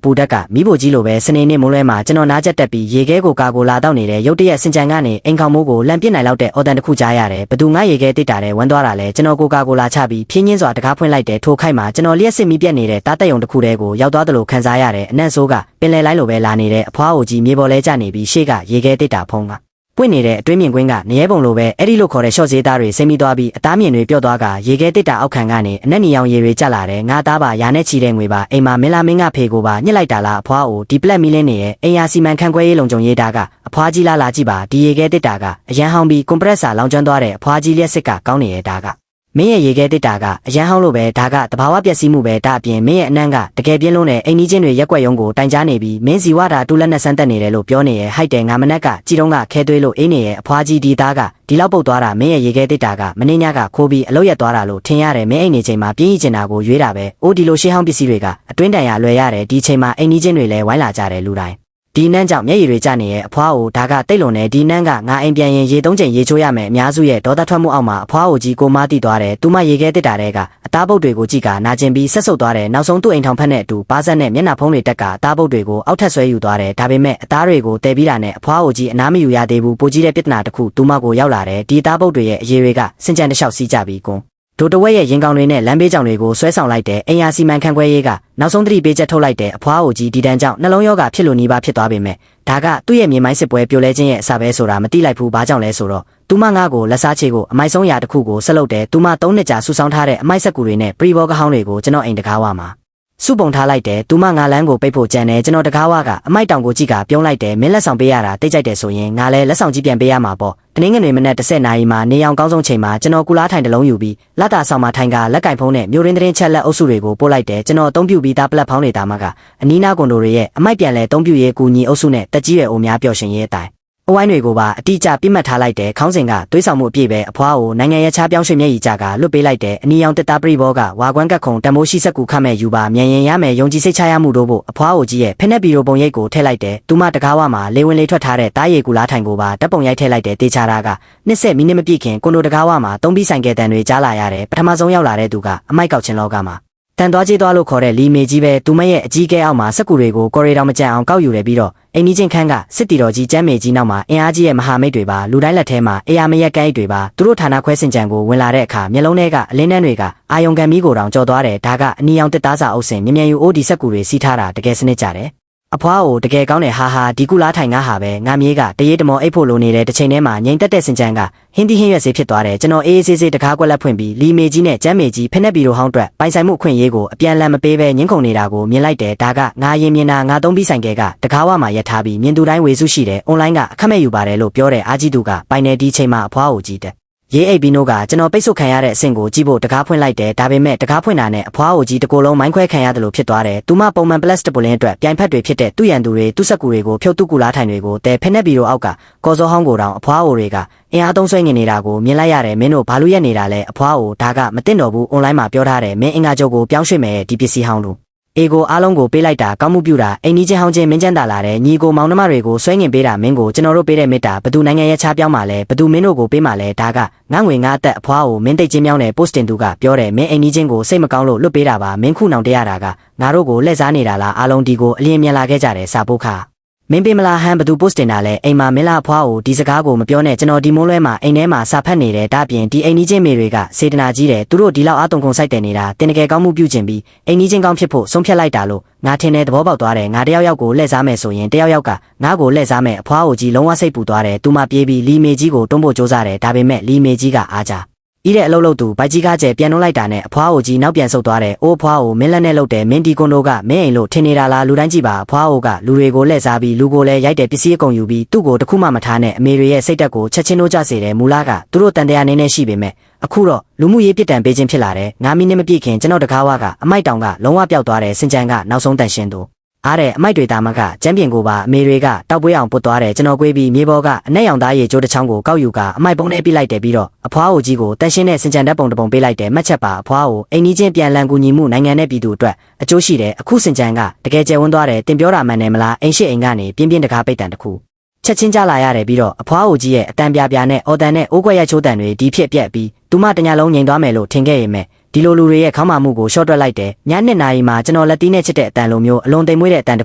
ပူဓာတ်ကမိဖို့ကြီးလိုပဲစနေနေ့မိုးလွဲမှာကျွန်တော်နားကျက်တက်ပြီးရေခဲကိုကာကိုလာတော့နေတဲ့ရုတ်တရက်စင်ကြံကနေအိမ်ခေါင်မိုးကိုလန့်ပြစ်နိုင်လောက်တဲ့အော်တန်တစ်ခုကြားရတယ်ဘသူငါရေခဲတစ်တာတဲ့ဝမ်းသွားတာလဲကျွန်တော်ကိုကာကိုလာချပြီးဖြင်းချင်းစွာတကားဖွင့်လိုက်တဲ့ထိုခိုက်မှာကျွန်တော်လျှက်စစ်မီးပြက်နေတဲ့တားတက်ယုံတစ်ခုတည်းကိုရောက်သွားသလိုခံစားရတယ်အနက်ဆိုးကပင်လယ်လိုက်လိုပဲလာနေတဲ့အဖွားအိုကြီးမြေပေါ်လဲကျနေပြီးရှေ့ကရေခဲတစ်တာဖုံးကပွင့်နေတဲ့အတွင်းမြင့်ကွင်းကနေရဲပုံလိုပဲအဲ့ဒီလိုခေါ်တဲ့ရှော့ဈေးသားတွေစိမ့်ပြီးသွားပြီးအသားမြင့်တွေပြော့သွားကရေခဲတစ်တာအောက်ခံကနေအနက်နီရောင်ရေတွေကျလာတယ်ငါသားပါရာနဲ့ချီတဲ့ငွေပါအိမ်မှာမင်းလာမင်းကဖေကိုပါညှစ်လိုက်တာလားအဖွားအိုဒီပလက်မီလင်းနေရဲ့အိမ်ယာစီမံခန့်ခွဲရေးလုံခြုံရေးတာကအဖွားကြီးလာကြည့်ပါဒီရေခဲတစ်တာကအရန်ဟောင်းပြီးကွန်ပရက်ဆာလောင်ကျွမ်းသွားတဲ့အဖွားကြီးလျက်စစ်ကကောင်းနေရဲ့ဒါကမင်းရဲ့ရေခဲတစ်တာကအရန်ဟောင်းလို့ပဲဒါကတဘာဝပျက်စီးမှုပဲဒါအပြင်မင်းရဲ့အနံ့ကတကယ်ပြင်းလုံးနဲ့အိမ်ကြီးချင်းတွေရက်ွက်ယုံကိုတိုင်ကြားနေပြီးမင်းစီဝါတာတူလက်နဲ့ဆန်းတက်နေတယ်လို့ပြောနေရဲ့ဟိုက်တယ်ငါမနက်ကကြည်တုံးကခဲသွေးလို့အေးနေရဲ့အဖွားကြီးဒီသားကဒီလောက်ပုတ်သွားတာမင်းရဲ့ရေခဲတစ်တာကမင်းညကခိုးပြီးအလုတ်ရက်သွားတာလို့ထင်ရတယ်မင်းအိမ်နေချိန်မှာပြင်းရချင်တာကိုရွေးတာပဲအိုးဒီလိုရှေးဟောင်းပစ္စည်းတွေကအတွင်းတန်ရလွယ်ရတယ်ဒီချိန်မှာအိမ်ကြီးချင်းတွေလည်းဝိုင်းလာကြတယ်လူတိုင်းဒီနန်းကြောင့်မျက်ရည်တွေကျနေရဲ့အဖွားအိုဒါကတိတ်လွန်နေဒီနန်းကငါအိမ်ပြန်ရင်ရေသုံးချိန်ရေချိုးရမယ်အများစုရဲ့ဒေါသထွက်မှုအောက်မှာအဖွားအိုကြီးကိုမသိသွားတယ်သူမရေခဲတစ်တာတဲ့ကအသားပုတ်တွေကိုကြည့်ကနာကျင်ပြီးဆက်ဆုပ်သွားတယ်နောက်ဆုံးသူ့အိမ်ထောင်ဖက်နဲ့အတူပါးစက်နဲ့မျက်နှာဖုံးတွေတက်ကအသားပုတ်တွေကိုအောက်ထပ်ဆွဲယူသွားတယ်ဒါပေမဲ့အသားတွေကိုတဲပြီးတာနဲ့အဖွားအိုကြီးအနားမယူရသေးဘူးပိုကြီးတဲ့ပြဿနာတစ်ခုသူမကိုရောက်လာတယ်ဒီသားပုတ်တွေရဲ့အရေးတွေကစင်ကြံတစ်လျှောက်စီးကြပြီးကွန်းဒိုတဝက်ရဲ့ရင်ကောင်တွေနဲ့လမ်းဘေးကြောင်တွေကိုဆွဲဆောင်လိုက်တဲ့အိမ်ယာစီမံခန့်ခွဲရေးကနောက်ဆုံးသတိပေးချက်ထုတ်လိုက်တဲ့အဖွားအိုကြီးဒီတန်းကြောင့်နှလုံးရောဂါဖြစ်လို့နီးပါးဖြစ်သွားပေမဲ့ဒါကသူ့ရဲ့မြေမိုင်းစစ်ပွဲပြိုလဲခြင်းရဲ့အစပဲဆိုတာမသိလိုက်ဘူးဘာကြောင့်လဲဆိုတော့သူမငါ့ကိုလက်စားချေကိုအမိုက်ဆုံးရာတစ်ခုကိုဆက်လုပ်တယ်သူမ3နှစ်ကြာဆူဆောင်းထားတဲ့အမိုက်ဆက်ကူတွေနဲ့ပရီဘောကဟောင်းတွေကိုကျွန်တော်အိမ်တကားဝမှာစုပုံထားလိုက်တယ်သူမငါလန်းကိုပိတ်ဖို့ကြံတယ်ကျွန်တော်တကားဝကအမိုက်တောင်ကိုကြည့်ကပြုံးလိုက်တယ်မင်းလက်ဆောင်ပေးရတာတိတ်ကြိုက်တယ်ဆိုရင်ငါလည်းလက်ဆောင်ကြီးပြန်ပေးရမှာပေါ့တနင်္ဂနွေမနက်10နာရီမှာနေအောင်ကောင်းဆုံးချိန်မှာကျွန်တော်ကူလားထိုင်တစ်လုံးယူပြီးလက်တာဆောင်မှာထိုင်ကလက်ကင်ဖုံးနဲ့မျိုးရင်းသတင်းချက်လက်အုပ်စုတွေကိုပို့လိုက်တယ်ကျွန်တော်အသုံးပြုပြီးသားပလက်ဖောင်းနေတာမှကအနီးနားကွန်ဒိုတွေရဲ့အမိုက်ပြန်လဲအသုံးပြုရေးကူညီအုပ်စုနဲ့တက်ကြီးရဲ့အိုများပျော်ရှင်ရေးအတိုင်း အဝိုင်းတွေကိုပါအတိအကျပြစ်မှတ်ထားလိုက်တဲ့ခေါင်းစဉ်ကသွေးဆောင်မှုအပြည့်ပဲအဖွားကိုနိုင်ငံရဲ့ချားပြောင်းရွှေ့မျက်ရည်ကြကလွတ်ပေးလိုက်တဲ့အနီရောင်တက်တာပရိဘောကဝါကွမ်းကက်ခုံတမိုးရှိဆက်ကူခတ်မဲ့ယူပါမြန်ရင်ရမယ်ယုံကြည်စိတ်ချရမှုတို့ဖို့အဖွားကိုကြီးရဲ့ဖက်နဲ့ဘီရိုပုံရိပ်ကိုထည့်လိုက်တဲ့သူမတကားဝမှာလေဝင်လေထွက်ထားတဲ့တားရည်ကူလားထိုင်ကိုပါတပ်ပုံရိုက်ထည့်လိုက်တဲ့တေချာတာက20မိနစ်မပြည့်ခင်ကွန်ဒိုတကားဝမှာသုံးပြီးဆိုင်ကဲတန်တွေကြားလာရတဲ့ပထမဆုံးရောက်လာတဲ့သူကအမိုက်ကောက်ချင်းလောကမှာတန်သွားကြေးသွားလို့ခေါ်တဲ့လီမေကြီးပဲသူမရဲ့အကြီးကဲအောက်မှာစက်ကူတွေကိုကော်ရီဒေါမကြံအောင်ကောက်ယူတယ်ပြီးတော့အိမ်နီးချင်းခန်းကစစ်တီတော်ကြီးကျမ်းမေကြီးနောက်မှာအင်အားကြီးရဲ့မဟာမိတ်တွေပါလူတိုင်းလက်ထဲမှာအေယာမရက်ကဲတွေပါသူတို့ဌာနခွဲစင်ကြံကိုဝင်လာတဲ့အခါမျက်လုံးထဲကအလင်းနှန်းတွေကအာယုံခံမီးကိုတောင်ကြော်သွားတယ်ဒါကအနီရောင်တစ်သားစာအုပ်စင်မြ мян ယူအိုဒီစက်ကူတွေစီးထားတာတကယ်စနစ်ကြတယ်အဖွားကိုတကယ်ကောင်းတယ်ဟာဒီကူလားထိုင်ငါဟာပဲငါမြေးကတရေတမောအိတ်ဖို့လိုနေတဲ့တစ်ချိန်တည်းမှာငိန်တက်တဲ့စင်ကြံကဟင်းဒီဟင်းရွက်စေးဖြစ်သွားတယ်ကျွန်တော်အေးအေးဆေးတကားကွက်လက်ဖွင့်ပြီးလီမေကြီးနဲ့ကျမ်းမေကြီးဖက်နဲ့ဘီလိုဟောင်းအတွက်ပိုင်ဆိုင်မှုအခွင့်အရေးကိုအပြန်လန်မပေးဘဲညှင်းခုန်နေတာကိုမြင်လိုက်တယ်ဒါကငါရင်မြင်တာငါသုံးပြီးဆိုင်ကဲကတကားဝမှာရက်ထားပြီးမြင်သူတိုင်းဝေစုရှိတယ်အွန်လိုင်းကအခက်မဲ့ယူပါတယ်လို့ပြောတဲ့အာကြီးသူကပိုင်နယ်ဒီချိန်မှာအဖွားကိုကြည့်တယ်ရေးအိပ်ပြီးနိုးကကျွန်တော်ပိတ်ဆို့ခံရတဲ့အဆင့်ကိုကြည့်ဖို့တကားဖွင့်လိုက်တယ်ဒါပေမဲ့တကားဖွင့်တာနဲ့အဖွားအိုကြီးတကိုယ်လုံးမိုင်းခွဲခံရတယ်လို့ဖြစ်သွားတယ်သူမပုံမှန်ပလက်စတစ်ပလင်းအတွက်ပြိုင်ဖက်တွေဖြစ်တဲ့သူ့ရန်သူတွေသူ့စက်ကူတွေကိုဖြုတ်တုကူလားထိုင်တွေကိုတဲဖက်နဲ့ဘီရိုအောက်ကကော်စောဟောင်းကိုတောင်အဖွားအိုတွေကအင်အားသုံးဆွဲငင်နေတာကိုမြင်လိုက်ရတယ်မင်းတို့ဘာလို့ရက်နေတာလဲအဖွားအိုဒါကမသိတော့ဘူးအွန်လိုင်းမှာပြောထားတယ်မင်းအင်္ဂါချုပ်ကိုပြောင်းရွှေ့မယ်ဒီပစ္စည်းဟောင်းလို့အေကိုအားလုံးကိုပေးလိုက်တာကောင်းမှုပြုတာအိမ်ကြီးချင်းဟောင်းချင်းမင်းချမ်းသာလာတဲ့ညီကိုမောင်နှမတွေကိုဆွဲငင်ပေးတာမင်းကိုကျွန်တော်တို့ပေးတဲ့မေတ္တာဘသူနိုင်ငံရဲ့ချားပြောင်းမှာလဲဘသူမင်းတို့ကိုပေးမှာလဲဒါကငါငွေငါအသက်အဖွားကိုမင်းသိချင်းမြောင်းတဲ့ပို့စတင်သူကပြောတယ်မင်းအိမ်ကြီးချင်းကိုစိတ်မကောင်းလို့လွတ်ပေးတာပါမင်းခုနောင်တရတာကငါတို့ကိုလှည့်စားနေတာလားအားလုံးဒီကိုအလင်းမြန်လာခဲ့ကြတယ်စာပုတ်ခါမင်းပေးမလားဟန်ဘသူပို့စတင်တာလဲအိမ်မှာမင်းလားအဖွားကိုဒီစကားကိုမပြောနဲ့ကျွန်တော်ဒီမိုးလွဲမှာအိမ်ထဲမှာစာဖတ်နေတယ်ဒါပြင်ဒီအိမ်ကြီးချင်းမေတွေကစေတနာကြီးတယ်သူတို့ဒီလောက်အားတုံခုံဆိုင်တယ်နေတာတင်တကယ်ကောင်းမှုပြုကျင်ပြီးအိမ်ကြီးချင်းကောင်းဖြစ်ဖို့ဆုံးဖြတ်လိုက်တာလို့ငါထင်တယ်သဘောပေါက်သွားတယ်ငါတယောက်ယောက်ကိုလှည့်စားမယ်ဆိုရင်တယောက်ယောက်ကငါ့ကိုလှည့်စားမယ်အဖွားကိုကြီးလုံးဝစိတ်ပူသွားတယ်သူမှပြေးပြီးလီမေကြီးကိုတွန်းဖို့ကြိုးစားတယ်ဒါပေမဲ့လီမေကြီးကအားကြဤတဲ့အလုပ်လုပ်သူဘိုက်ကြီးကားကျဲပြန်နှုတ်လိုက်တာနဲ့အဖွားအိုကြီးနောက်ပြန်ဆုတ်သွားတယ်။အိုးအဖွားအိုမင်းလက်နဲ့လုပ်တယ်မင်းဒီကွန်ဒိုကမင်းအိမ်လို့ထင်နေတာလားလူတိုင်းကြည့်ပါအဖွားအိုကလူတွေကိုလှည့်စားပြီးလူကိုလည်းရိုက်တယ်ပစ္စည်းအကုန်ယူပြီးသူ့ကိုတခုမှမထားနဲ့အမေတွေရဲ့စိတ်တက်ကိုချက်ချင်းတို့ကြစေတယ်မူလာကသူတို့တန်တရားနေနေရှိပေမဲ့အခုတော့လူမှုရေးပြစ်ဒဏ်ပေးခြင်းဖြစ်လာတယ်။9မိနစ်မပြည့်ခင်ကျွန်တော်တကားဝါကအမိုက်တောင်ကလုံးဝပျောက်သွားတယ်စင်ကြံကနောက်ဆုံးတန်ရှင်းသူအားတဲ့အမိုက်တွေတာမကကျမ်းပြင်ကိုပါအမေတွေကတောက်ပွေးအောင်ပုတ်သွားတယ်ကျွန်တော်ကွေးပြီးမြေပေါ်ကအနက်ရောင်သားရေကျိုးတစ်ချောင်းကိုကောက်ယူကအမိုက်ပုံးနဲ့ပြလိုက်တယ်ပြီးတော့အဖွားအိုကြီးကိုတန်ရှင်းတဲ့စင်ကြံဓာတ်ပုံတစ်ပုံပေးလိုက်တယ်မှတ်ချက်ပါအဖွားအိုအိမ်ကြီးချင်းပြန်လန်ကူညီမှုနိုင်ငံနဲ့ပြည်သူအတွက်အကျိုးရှိတယ်အခုစင်ကြံကတကယ်ကျယ်ဝန်းသွားတယ်တင်ပြောတာမှန်တယ်မလားအိမ်ရှိအိမ်ကနေပြင်းပြင်းတကားပိတ်တန်တစ်ခုချက်ချင်းကြလာရတယ်ပြီးတော့အဖွားအိုကြီးရဲ့အတန်ပြပြနဲ့အော်တန်နဲ့အိုးခွက်ရိုက်ချိုးတန်တွေဒီဖြစ်ပြက်ပြီးသူမတညာလုံးငြိမ်သွားမယ်လို့ထင်ခဲ့ရင်မဲ့ဒီလိုလူတွေရဲ့ခေါင်းမာမှုကိုရှော့တွက်လိုက်တယ်ည2နာရီမှာကျွန်တော်လက်တီးနဲ့ချစ်တဲ့အတန်လိုမျိုးအလွန်သိမ်မွေးတဲ့အတန်တစ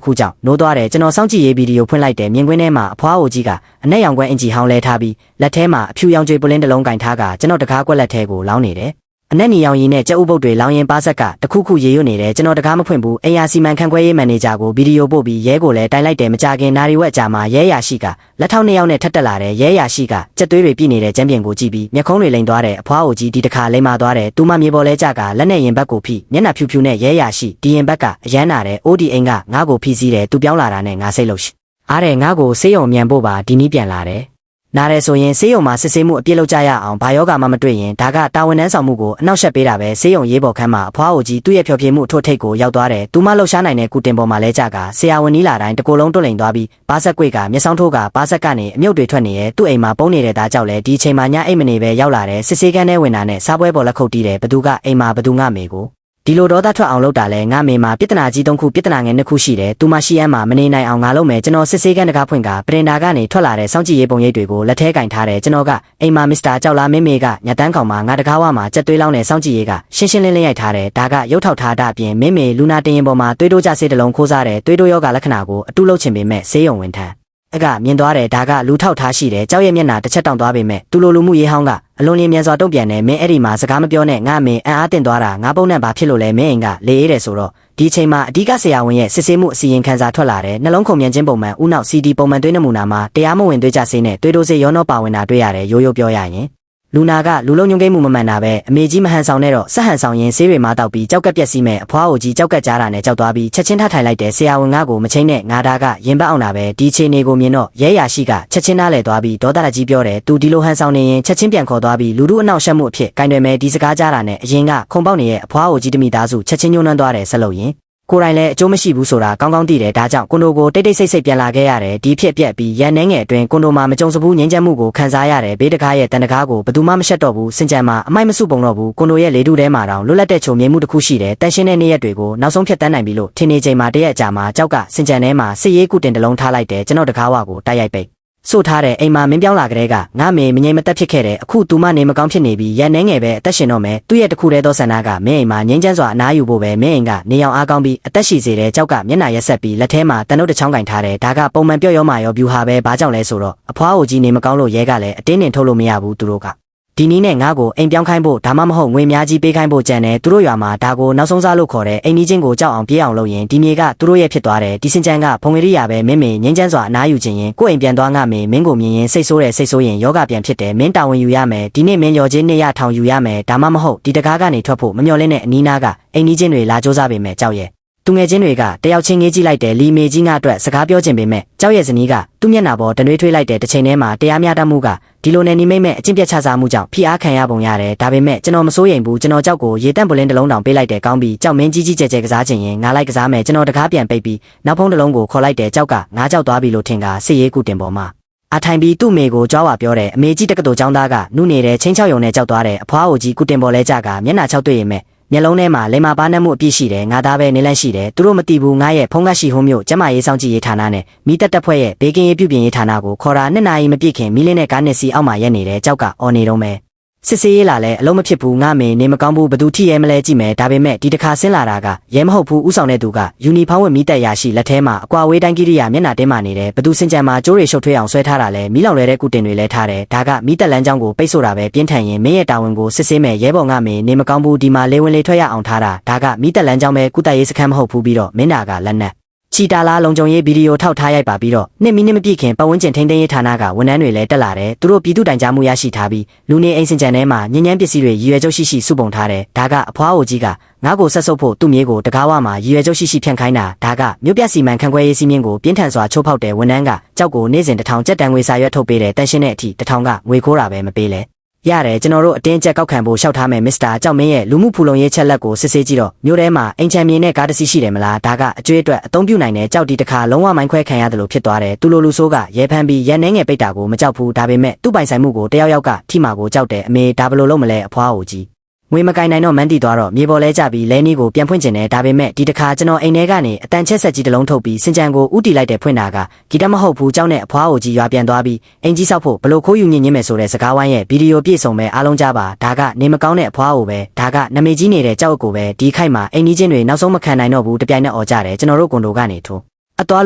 ်ခုကြောင့်နိုးသွားတယ်ကျွန်တော်စောင့်ကြည့်ရေးဗီဒီယိုဖွင့်လိုက်တယ်မြင်ကွင်းထဲမှာအဖွားအိုကြီးကအနက်ရောင်ကွဲအင်ဂျီဟောင်းလဲထားပြီးလက်ထဲမှာအဖြူရောင်ကြွေပလင်းတစ်လုံးကင်ထားကကျွန်တော်တကားကွက်လက်ထဲကိုလောင်းနေတယ်အနက်နီရောင်ရည်နဲ့ကြက်ဥပုတ်တွေလောင်းရင်ပါဆက်ကတခုခုရေရွတ်နေတယ်ကျွန်တော်တကားမဖွင့်ဘူးအိမ်ယာစီမံခန့်ခွဲရေးမန်နေဂျာကိုဗီဒီယိုပို့ပြီးရဲကိုလည်းတိုင်လိုက်တယ်မကြခင်နာရီဝက်ကြာမှာရဲရရှိကလက်ထောက်2ယောက်နဲ့ထပ်တက်လာတယ်ရဲရရှိကကြက်သွေးတွေပြည့်နေတဲ့ကျမ်းပြင်ကိုကြည့်ပြီးမျက်ခုံးတွေလိမ်သွားတယ်အဖွားအိုကြီးဒီတခါလိမ်မာသွားတယ်သူမမြေပေါ်လဲကြကလက်နဲ့ရင်ဘက်ကိုဖိမျက်နှာဖြူဖြူနဲ့ရဲရရှိဒီရင်ဘက်ကအရမ်းနာတယ်အိုဒီအိမ်ကငါ့ကိုဖိစီးတယ်သူပြောင်းလာတာနဲ့ငါစိတ်လို့ရှိအားတယ်ငါ့ကိုဆေးရုံမြန်ဖို့ပါဒီနည်းပြန်လာတယ်နားရဲဆိုရင်ဆေးရုံမှာစစ်ဆေးမှုအပြည့်လုပ်ကြရအောင်ဘာယောဂမှမတွေ့ရင်ဒါကတာဝန်ထမ်းဆောင်မှုကိုအနောက်ရှက်ပေးတာပဲဆေးရုံရေးပေါ်ခန်းမှာအဖွားအိုကြီးသူ့ရဲ့ဖျော်ဖြေမှုအထွတ်ထိပ်ကိုရောက်သွားတယ်သူမလှုပ်ရှားနိုင်တဲ့ကုတင်ပေါ်မှာလဲကြကဆရာဝန်ကြီးလာတိုင်းတကိုယ်လုံးတွန့်လိန်သွားပြီးပါဆက်ကွေကမျက်စောင်းထိုးကပါဆက်ကနေအမြုပ်တွေထွက်နေရဲ့သူ့အိမ်မှာပုံနေတဲ့သားကြောက်လဲဒီချိန်မှာညအိမ်မနေပဲရောက်လာတယ်စစ်ဆေးခန်းထဲဝင်တာနဲ့စားပွဲပေါ်လက်ခုပ်တီးတယ်ဘသူကအိမ်မှာဘသူငါမေကိုဒီလိုဒေါသထွက်အောင်လုပ်တာလဲငါမေမှာပြဿနာကြီး3ခုပြဿနာငယ်2ခုရှိတယ်သူမရှိအမ်းမှာမနေနိုင်အောင်ငါလုပ်မယ်ကျွန်တော်စစ်ဆေးခန်းတကားဖွင့်ကပရင်တာကနေထွက်လာတဲ့စောင့်ကြည့်ရေးပုံရိပ်တွေကိုလက်ထဲကင်ထားတယ်ကျွန်တော်ကအိမ်မှာမစ္စတာကြောက်လားမင်းမေကညတန်းကောင်မှာငါတကားဝမှာကြက်သွေးလောင်းနဲ့စောင့်ကြည့်ရေးကရှင်းရှင်းလင်းလင်းရိုက်ထားတယ်ဒါကရုပ်ထောက်ထားတာအပြင်မင်းမေလူနာတင်ရင်ပေါ်မှာသွေးတိုးကြဆေးတစ်လုံးခိုးစားတယ်သွေးတိုးယောဂလက္ခဏာကိုအတုလုပ်ချင်ပေမဲ့ဆေးရုံဝင်ထမ်းအကမြင်သွားတယ်ဒါကလူထောက်ထားရှိတယ်ကြောက်ရဲ့မျက်နှာတစ်ချက်တောင်သွားပေမဲ့သူလိုလူမှုရေးဟောင်းကအလွန်လင်းမြန်စွာတုံ့ပြန်တယ်မင်းအဲ့ဒီမှာစကားမပြောနဲ့ငါမင်းအံ့အားတင်သွားတာငါပုံနဲ့ဘာဖြစ်လို့လဲမင်းအိမ်ကလေအေးတယ်ဆိုတော့ဒီအချိန်မှာအဓိကဆရာဝန်ရဲ့စစ်ဆေးမှုအစီရင်ခံစာထွက်လာတယ်နှလုံးခုန်မြန်ခြင်းပုံမှန်ဥနောက် CD ပုံမှန်သွေးနမူနာမှာတရားမဝင်သွေးကြဆေးနဲ့သွေးတိုးဆေးရောနှောပါဝင်တာတွေ့ရတယ်ရိုးရိုးပြောရရင်လူနာကလူလုံးညုံကိမှုမမှန်တာပဲအမေကြီးမဟန်ဆောင်နဲ့တော့ဆက်ဟန်ဆောင်ရင်ဆေးတွေမာတောက်ပြီးကြောက်ကက်ပြက်စီးမဲ့အဖွားအိုကြီးကြောက်ကက်ကြားတာနဲ့ကြောက်သွားပြီးချက်ချင်းထထိုင်လိုက်တယ်ဆရာဝန်ငါကိုမချင်းနဲ့ငါသားကရင်ပတ်အောင်တာပဲဒီချိန်နေကိုမြင်တော့ရဲရရှိကချက်ချင်းနားလဲသွားပြီးဒေါသတကြီးပြောတယ်သူဒီလိုဟန်ဆောင်နေရင်ချက်ချင်းပြန်ခေါ်သွားပြီးလူတို့အနောက်ရှက်မှုအဖြစ်ကင်တွယ်မဲ့ဒီစကားကြားတာနဲ့အရင်ကခုံပေါက်နေရဲ့အဖွားအိုကြီးတမိသားစုချက်ချင်းညှိုးနှွမ်းသွားတယ်ဆက်လို့ရင် ကိုယ်တိုင်လည်းအကျိုးမရှိဘူးဆိုတာကောင်းကောင်းသိတယ်ဒါကြောင့်ကွန်ဒိုကိုတိတ်တိတ်ဆိတ်ဆိတ်ပြန်လာခဲ့ရတယ်ဒီဖြစ်ပြက်ပြီးရန်နှဲငယ်အတွင်းကွန်ဒိုမှာမကြုံစဘူးငြိမ်းချမ်းမှုကိုခံစားရတယ်ဘေးတကားရဲ့တန်တကားကိုဘယ်သူမှမရှက်တော့ဘူးစင်ကြံမှာအမိုက်မစုပုံတော့ဘူးကွန်ဒိုရဲ့လေထုထဲမှာတောင်လွတ်လပ်တဲ့ချုံမြင်မှုတစ်ခုရှိတယ်တန်ရှင်းတဲ့နေ့ရက်တွေကိုနောက်ဆုံးဖြတ်တန်းနိုင်ပြီလို့ထင်နေချိန်မှာတရက်အကြာမှာကြောက်ကစင်ကြံထဲမှာစစ်ရေးကုတင်တလုံးထားလိုက်တယ်ကျွန်တော်တကားဝကိုတိုက်ရိုက်ပိတ်ဆို့ထားတဲ့အိမ်မှာမင်းပြောင်းလာကြတဲ့ကငါမေမငြိမ်မသက်ဖြစ်ခဲ့တယ်အခုသူမနေမကောင်းဖြစ်နေပြီးရန်နှဲငယ်ပဲအသက်ရှင်တော့မယ်သူ့ရဲ့တခုတည်းသောဆန္ဒကမင်းအိမ်မှာငြိမ်းချမ်းစွာအနားယူဖို့ပဲမင်းအိမ်ကနေအောင်အားကောင်းပြီးအသက်ရှိစေတဲ့ကြောက်ကမျက်နှာရက်ဆက်ပြီးလက်ထဲမှာတန်တို့တစ်ချောင်းကင်ထားတယ်ဒါကပုံမှန်ပြော့ရောမာရောဗျူဟာပဲဘာကြောင့်လဲဆိုတော့အဖွားအိုကြီးနေမကောင်းလို့ရဲကလည်းအတင်းတင်ထုတ်လို့မရဘူးသူတို့ကဒီနည်းနဲ့ငါ့ကိုအိမ်ပြောင်းခိုင်းဖို့ဒါမှမဟုတ်ငွေများကြီးပေးခိုင်းဖို့ကြံတယ်သူတို့ရွာမှာဒါကိုနောက်ဆုံးစားလို့ခေါ်တဲ့အိမ်ကြီးချင်းကိုကြောက်အောင်ပြေးအောင်လုပ်ရင်ဒီမြေကသူတို့ရဲ့ဖြစ်သွားတယ်ဒီစင်ကြံကဖုံဝေရိယာပဲမင်းမေငင်းချမ်းစွာအနားယူခြင်းရင်ကိုယ့်အိမ်ပြန်သွားငါမေမင်းကိုမြင်ရင်စိတ်ဆိုးတယ်စိတ်ဆိုးရင်ယောဂပြန်ဖြစ်တယ်မင်းတာဝန်ယူရမယ်ဒီနေ့မင်းရော်ချင်း200ထောင်ယူရမယ်ဒါမှမဟုတ်ဒီတကားကနေထွက်ဖို့မမျှော်လင့်တဲ့အနီးနားကအိမ်ကြီးချင်းတွေလာကြိုးစားပေမဲ့ကြောက်ရဲ့သူငယ်ချင်းတွေကတယောက်ချင်းငေးကြည့်လိုက်တယ်လီမေကြီးငါအတွက်စကားပြောချင်ပေမဲ့ကြောက်ရဲ့ဇနီးကသူ့မျက်နှာပေါ်တနှွေးထွေးလိုက်တဲ့တစ်ချိန်တည်းမှာတရားမျှတမှုကဒီလိုနဲ့နေမိမ့်မဲ့အကျင့်ပြတ်ချစားမှုကြောင့်ဖိအားခံရပုံရတယ်ဒါပေမဲ့ကျွန်တော်မစိုးရိမ်ဘူးကျွန်တော်ကြောက်ကိုရေတန့်ပလင်းတစ်လုံးတောင်ပေးလိုက်တယ်ကောင်းပြီကြောက်မင်းကြီးကြီးကျယ်ကျယ်ကစားချင်ရင်ငါလိုက်ကစားမယ်ကျွန်တော်တကားပြန်ပိတ်ပြီးနောက်ဖုံးတစ်လုံးကိုခေါ်လိုက်တယ်ကြောက်ကငါကြောက်သွားပြီလို့ထင်ကစစ်ရေးကူတင်ပေါ်မှာအထိုင်ပြီးသူ့မေကိုကြွားဝါပြောတယ်အမေကြီးတက္ကသိုလ်ကျောင်းသားကနုနေတဲ့ချင်းချောက်ယုံနဲ့ကြောက်သွားတယ်အဖွားအိုကြီးကူတင်ပေါ်လဲကြကမျက်နှာချောက်တွေ့ရင်မဲ့မျက်လုံးထဲမှာလိမ္မာပါးနှံ့မှုအပြည့်ရှိတယ်ငါသားပဲနေလန့်ရှိတယ်သူတို့မသိဘူးငါရဲ့ဖုံးကရှိဟုံးမြို့ကျမရေးဆောင်ကြည့်ရေးဌာနနဲ့မိတက်တက်ဖွဲ့ရဲ့ဘေးကင်းရေးပြုပြင်ရေးဌာနကိုခေါ်တာ2 နာရီမပြည့်ခင်မီးလင်းတဲ့ကားနှစ်စီးအောက်မှာရက်နေတယ်ကြောက်ကအော်နေတော့မယ်စစ်စေးရေးလာလဲအလုံးမဖြစ်ဘူးငါမေနေမကောင်းဘူးဘသူထိရဲမလဲကြည့်မယ်ဒါပေမဲ့ဒီတစ်ခါဆင်းလာတာကရဲမဟုတ်ဘူးဥဆောင်တဲ့သူကယူနီဖောင်းဝတ်မိတက်ရရှိလက်ထဲမှာအကွာဝေးတိုင်းကိရိယာမျက်နှာတင်းမာနေတယ်ဘသူစင်ကြံမှာကျိုးတွေရှုပ်ထွေးအောင်ဆွဲထားတာလဲမီးလောင်လဲတဲ့ကုတင်တွေလဲထားတယ်ဒါကမိတက်လန်းချောင်းကိုပိတ်ဆို့တာပဲပြင်းထန်ရင်မင်းရဲ့တာဝန်ကိုစစ်ဆေးမယ်ရဲဘော်ငါမေနေမကောင်းဘူးဒီမှာလေဝင်လေထွက်ရအောင်ထားတာဒါကမိတက်လန်းချောင်းပဲကုတက်ရေးစခန်းမဟုတ်ဘူးပြီးတော့မင်းနာကလက်နက်ချီတာလာလုံခြုံရေးဗီဒီယိုထောက်ထားရိုက်ပါပြီးတော့2 မိနစ်မပြည့်ခင်ပတ်ဝန်းကျင်ထိန်းသိမ်းရေးဌာနကဝန်ထမ်းတွေလည်းတက်လာတယ်သူတို့ပြည်သူတိုင်ကြားမှုရရှိထားပြီးလူနေအိမ်စင်ကြံထဲမှာညဉ့်ညမ်းပစ္စည်းတွေရည်ရွယ်ချုပ်ရှိစုပုံထားတယ်ဒါကအဖွားအိုကြီးကငါ့ကိုဆက်ဆုပ်ဖို့သူ့မြေကိုတကားဝမှာရည်ရွယ်ချုပ်ရှိဖြန့်ခိုင်းတာဒါကမြို့ပြစီမံခန့်ခွဲရေးစီးမြင့်ကိုပြင်းထန်စွာချိုးဖောက်တဲ့ဝန်ထမ်းကကြောက်ကိုနေ့စဉ်1000ကျပ်တန်ငွေစာရွက်ထုတ်ပေးတယ်တန်ရှင်းတဲ့အထိ1000ကငွေခိုးတာပဲမပေးလဲရတယ်ကျွန်တော်တို့အတင်းကျပ်ကောက်ခံဖို့ရှောက်ထားမယ်မစ္စတာကြောက်မင်းရဲ့လူမှုဖူလုံရေးချက်လက်ကိုစစ်ဆေးကြည့်တော့မြို့ထဲမှာအိမ်ချမ်းမြေနဲ့ကားတစ်စီးရှိတယ်မလားဒါကအကျွေးအတွက်အသုံးပြုနိုင်တဲ့ကြောက်ဒီတစ်ခါလုံးဝမိုင်းခွဲခံရတယ်လို့ဖြစ်သွားတယ်သူလိုလူဆိုးကရဲဖမ်းပြီးရန်နှဲငယ်ပိတ်တာကိုမကြောက်ဘူးဒါပေမဲ့သူ့ပိုင်ဆိုင်မှုကိုတယောက်ယောက်ကထိမှာကိုကြောက်တယ်အမေဒါဘလို့လုပ်မလဲအဖွားအိုကြီးငွေမကင်နိုင်တော့မန်းတီသွားတော့မြေပေါ်လဲကြပြီးလဲနီးကိုပြန်ဖွင့်ကျင်တယ်ဒါပေမဲ့ဒီတစ်ခါကျွန်တော်အိမ်ထဲကနေအတန်ချက်ဆက်ကြီးတစ်လုံးထုတ်ပြီးစင်ကြံကိုဥတီလိုက်တဲ့ဖွင့်တာကဂီတမဟုတ်ဘူးကြောက်နဲ့အဖွားအိုကြီးရွာပြန်သွားပြီးအင်ကြီးဆောက်ဖို့ဘလို့ခိုးယူညင်ညင်းမယ်ဆိုတဲ့စကားဝိုင်းရဲ့ဗီဒီယိုပြည့်စုံပဲအားလုံးကြပါဒါကနေမကောင်းတဲ့အဖွားအိုပဲဒါကနမေကြီးနေတဲ့ကြောက်ကိုပဲဒီခိုက်မှာအိမ်ကြီးချင်းတွေနောက်ဆုံးမခံနိုင်တော့ဘူးတပြိုင်နက်អော်ကြတယ်ကျွန်တော်တို့ကွန်ဒိုကနေထိုးအသွား